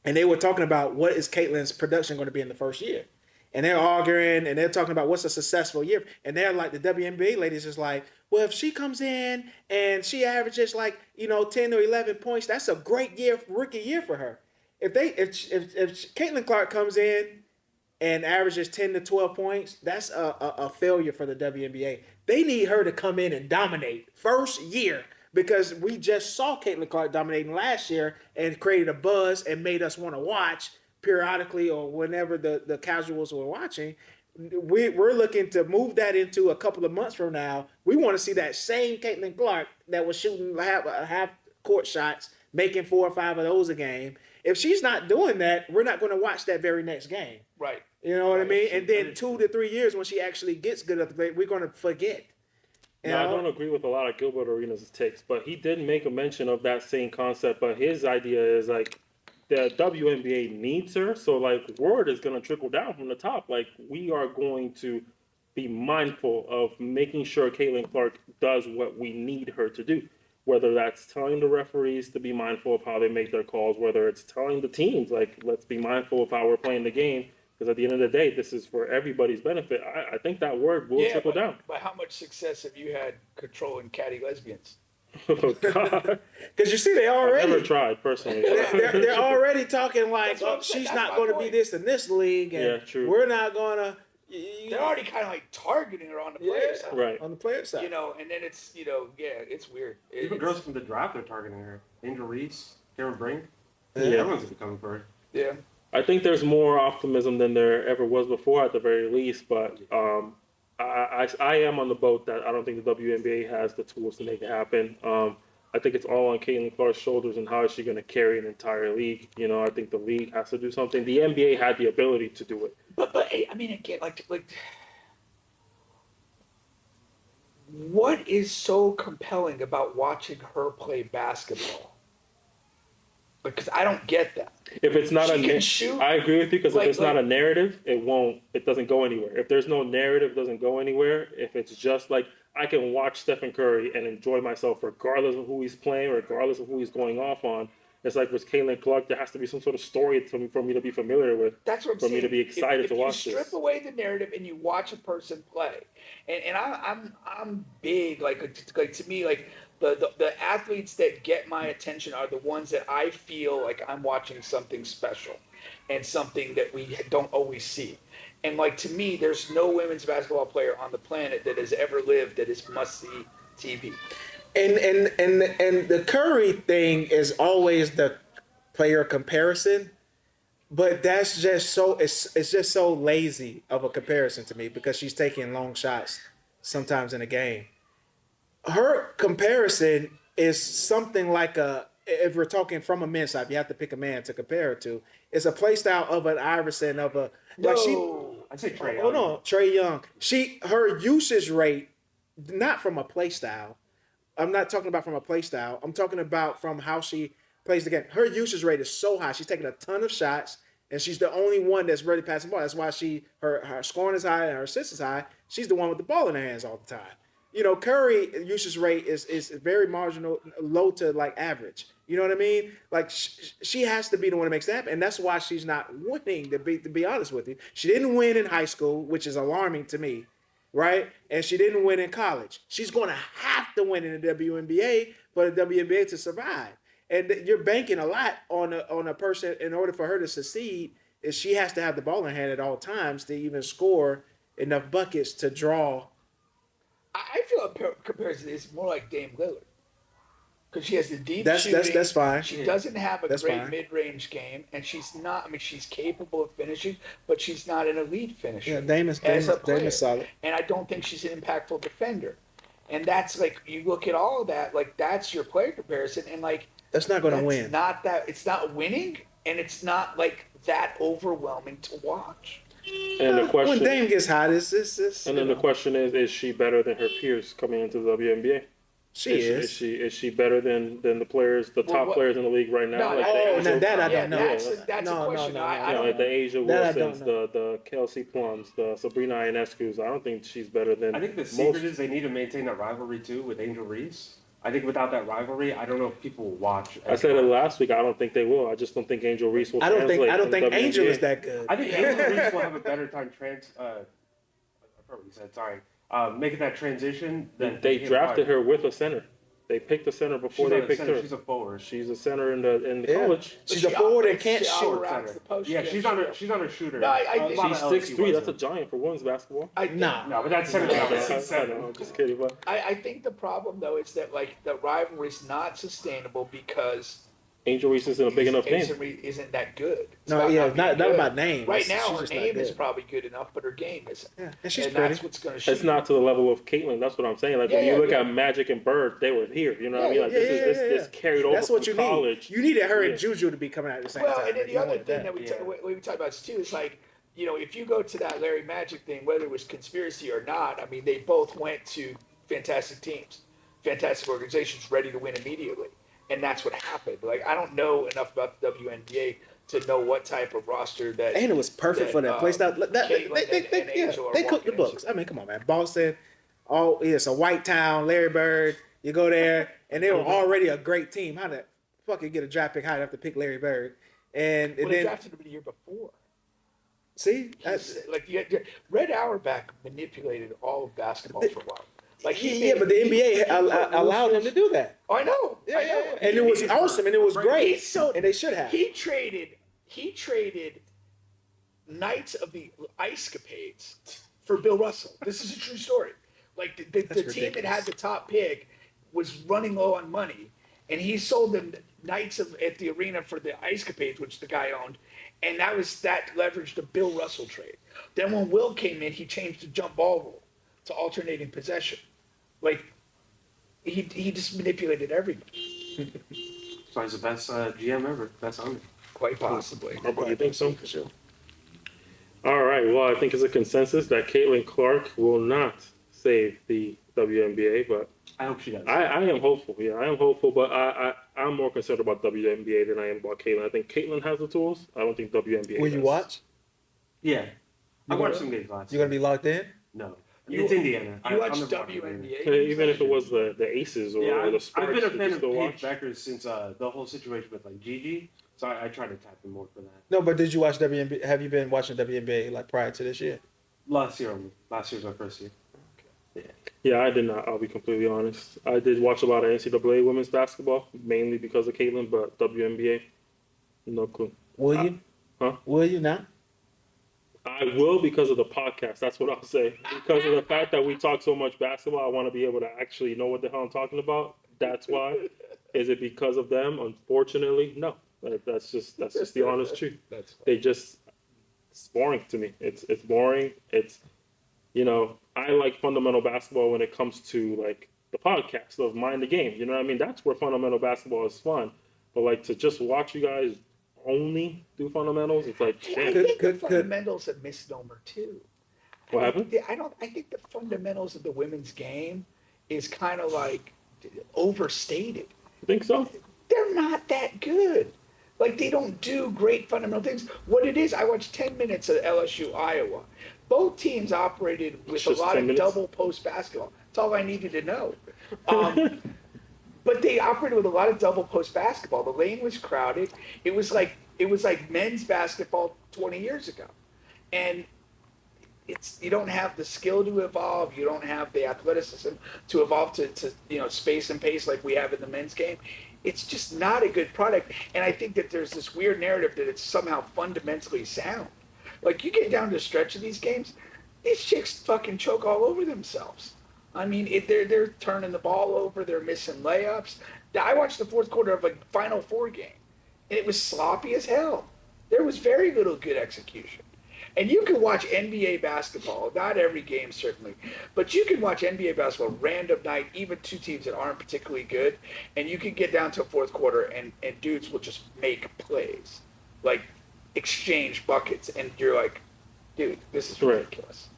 and they were talking about what is Caitlin's production going to be in the first year. And they're arguing, and they're talking about what's a successful year. And they're like, the WNBA ladies is like, well, if she comes in and she averages like 10 or 11 points, that's a great rookie year for her. If Caitlin Clark comes in and averages 10 to 12 points, that's a failure for the WNBA. They need her to come in and dominate first year, because we just saw Caitlin Clark dominating last year and created a buzz and made us want to watch periodically or whenever the casuals were watching. We're looking to move that into a couple of months from now. We want to see that same Caitlin Clark that was shooting half court shots, making 4 or 5 of those a game. If she's not doing that, we're not going to watch that very next game. Right. You know what I mean? And then 2 to 3 years when she actually gets good at the play, we're going to forget. No, I don't agree with a lot of Gilbert Arenas' takes, but he did make a mention of that same concept. But his idea is like the WNBA needs her, so like word is going to trickle down from the top. Like we are going to be mindful of making sure Caitlin Clark does what we need her to do. Whether that's telling the referees to be mindful of how they make their calls, whether it's telling the teams, like, let's be mindful of how we're playing the game, because at the end of the day, this is for everybody's benefit. I think that word will trickle down. But how much success have you had controlling catty lesbians? Oh, God. Because you see, they I've already never tried, personally. they're already talking like, That's what I'm oh, saying. she's That's not my going to be point. this in this league, and Yeah, true. we're not going to. They're already kind of like targeting her on the player side. Right. On the player side. And then it's, it's weird. Even girls from the draft are targeting her. Angel Reese, Cameron Brink. Yeah. Everyone's gonna be coming for her. Yeah. I think there's more optimism than there ever was before, at the very least. But I am on the boat that I don't think the WNBA has the tools to make it happen. I think it's all on Caitlin Clark's shoulders, and how is she going to carry an entire league? You know, I think the league has to do something. The NBA had the ability to do it. But I mean, again, like, what is so compelling about watching her play basketball? Because I don't get that. If it's not She can shoot. I agree with you, because Like- if it's not a narrative, it doesn't go anywhere. If there's no narrative, it doesn't go anywhere. If it's just like, I can watch Stephen Curry and enjoy myself regardless of who he's playing, regardless of who he's going off on. It's like with Caitlin Clark, there has to be some sort of story for me to be familiar with. That's what I'm For saying. me to be excited to watch If you strip this. away the narrative and you watch a person play, and I'm big, like to me, like the athletes that get my attention are the ones that I feel like I'm watching something special and something that we don't always see. And like, to me, there's no women's basketball player on the planet that has ever lived that is must-see TV. And the Curry thing is always the player comparison, but that's just so it's just so lazy of a comparison to me, because she's taking long shots sometimes in a game. Her comparison is something like if we're talking from a men's side, you have to pick a man to compare it to. It's a play style of an Iverson, of a like I'd say Trae. Oh no, Trae Young. Her usage rate, not from a play style. I'm not talking about from a play style. I'm talking about from how she plays the game. Her usage rate is so high. She's taking a ton of shots, and she's the only one that's really passing the ball. That's why her scoring is high and her assists is high. She's the one with the ball in her hands all the time. You know, Curry usage rate is very marginal, low to like average. You know what I mean? Like she has to be the one that makes that happen, and that's why she's not winning. To be honest with you, she didn't win in high school, which is alarming to me, right? And she didn't win in college. She's going to have to win in the WNBA for the WNBA to survive. And you're banking a lot on a person in order for her to succeed. Is she has to have the ball in hand at all times to even score enough buckets to draw. I feel a comparison is more like Dame Lillard, because she has the deep shooting. That's fine. She doesn't have a That's great fine. mid-range game, and she's not. I mean, she's capable of finishing, but she's not an elite finisher. Yeah, Dame is solid. And I don't think she's an impactful defender. And that's like, you look at all of that, like that's your player comparison, and like That's not going to that's win. Not that it's not winning, and it's not like that overwhelming to watch. And the question, When Dame gets hot, it's and then the question is she better than her peers coming into the WNBA? she is. Is she better than the players, the top players in the league right now? No, like oh, the now that I Yeah, don't know. that's No, a question. no, I you know, don't like the Asia That I Wilsons, don't the Kelsey Plums, the Sabrina Ionescu's. I don't think she's better than I think the most. secret is they need to maintain that rivalry too with Angel Reese. I think without that rivalry, I don't know if people will watch. I said it last week. I don't think they will. I just don't think Angel Reese will. I don't think translate in the Angel WNBA. is that good. I think Angel Reese will have a better time I forgot what you said. Sorry, making that transition. They drafted her with a center. They picked a center before they picked her. She's a forward. She's a center in the Yeah. college. She's a forward and can't She shoot. out-routes the post. Yeah, she's not a shooter. No, I A think- lot She's of LSU 6'3". That's a wasn't. giant for women's basketball. Nah. No, but that's center I down know, to 6'7". I'm just kidding, but I think the problem though is that like the rivalry is not sustainable because Angel Reese isn't a big enough name. isn't that good. It's No, yeah, being not good. about name. Right She's now, her just not name is good. probably good enough, but her game isn't. Yeah, and she's and pretty. that's what's going to shoot. It's not to the level of Caitlyn. That's what I'm saying. Like when you look at Magic and Bird, they were here. You know what I mean? Like this carried over That's what from you college. need. You needed her Yeah. and Juju to be coming out at the same Well, time. and then You the other wanted thing that. that we talk about too is like, you know, if you go to that Larry Magic thing, whether it was conspiracy or not, I mean, they both went to fantastic teams, fantastic organizations, ready to win immediately, and that's what happened. Like, I don't know enough about the WNBA to know what type of roster that. And it was perfect for that play style. Caitlyn and Angel are They cooked the walking books. into. I mean, come on, man. Boston, it's a white town. Larry Bird. You go there, and they were already a great team. How the fuck you get a draft pick high enough to pick Larry Bird? And Well, they then drafted him the year before. see, Like Red Auerbach manipulated all of basketball for a while. Like but the NBA allowed him to do that. Oh, I know. Yeah, I know. and it was awesome, and it was great, So and they should have. He traded Knights of the Ice Capades for Bill Russell. This is a true story. Like the team that had the top pick was running low on money, and he sold them nights at the arena for the Ice Capades, which the guy owned, and that leveraged the Bill Russell trade. Then when Will came in, he changed the jump ball rule to alternating possession. Like he just manipulated everybody. So he's the best GM ever. Best owner. Quite possibly. You think so? For sure. All right. Well, I think it's a consensus that Caitlin Clark will not save the WNBA, but I hope she does. I am hopeful. Yeah, I am hopeful, but I'm more concerned about WNBA than I am about Caitlin. I think Caitlin has the tools. I don't think WNBA. Will you does. watch? Yeah. I You watched gonna- some games last You gonna be locked in? No. You- It's Indiana. You watch I'm never watching WNBA? Hey, even if it was the Aces or, Yeah, or the Sparks, I've been a you fan of still Paige watch. Becker since the whole situation with like Gigi, so I try to tap him more for that. No, but did you watch WNBA? Have you been watching WNBA like prior to this year? Last year only. Last year was my first year. Yeah, I did not. I'll be completely honest. I did watch a lot of NCAA women's basketball, mainly because of Caitlin, but WNBA, no clue. Will you? Huh? Will you not? I will because of the podcast. That's what I'll say. Because of the fact that we talk so much basketball, I want to be able to actually know what the hell I'm talking about. That's why. Is it because of them? Unfortunately, no. That's just the honest truth. They just, it's boring to me. It's boring. It's, I like fundamental basketball when it comes to like the podcast of Mind the Game. You know what I mean? That's where fundamental basketball is fun. But like to just watch you guys only do fundamentals, it's like I shit. think the Could- fundamentals a misnomer too. What happened? I think the fundamentals of the women's game is kind of like overstated. You think so? They're not that good. Like they don't do great fundamental things. What it is, I watched 10 minutes of LSU Iowa. Both teams operated with a Just lot 10 of minutes? double post basketball. That's all I needed to know. But they operated with a lot of double post basketball. The lane was crowded. It was like men's basketball 20 years ago, and you don't have the skill to evolve. You don't have the athleticism to evolve to space and pace like we have in the men's game. It's just not a good product. And I think that there's this weird narrative that it's somehow fundamentally sound. Like you get down to the stretch of these games, these chicks fucking choke all over themselves. I mean, they're turning the ball over. They're missing layups. I watched the fourth quarter of a Final Four game, and it was sloppy as hell. There was very little good execution. And you can watch NBA basketball, not every game certainly, but you can watch NBA basketball random night, even two teams that aren't particularly good, and you can get down to a fourth quarter and dudes will just make plays, like exchange buckets, and you're like, dude, this is ridiculous.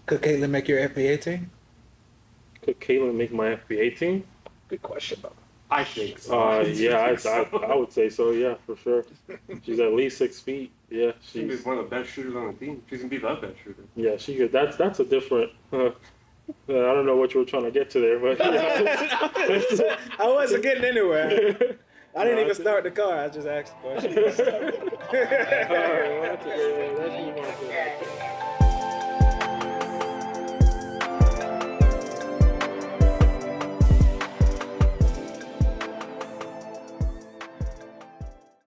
Could Caitlin make your FBA team? Could Caitlin make my FBA team? Good question, Bubba. I think so. Yeah, I would say so. Yeah, for sure. She's at least 6 feet. Yeah, She's one of the best shooters on the team. She's gonna be the best shooter. Yeah, she could. That's a different. I don't know what you were trying to get to there, but I wasn't getting anywhere. I didn't even start the car. I just asked the question. All right, well, let's move on to the next one.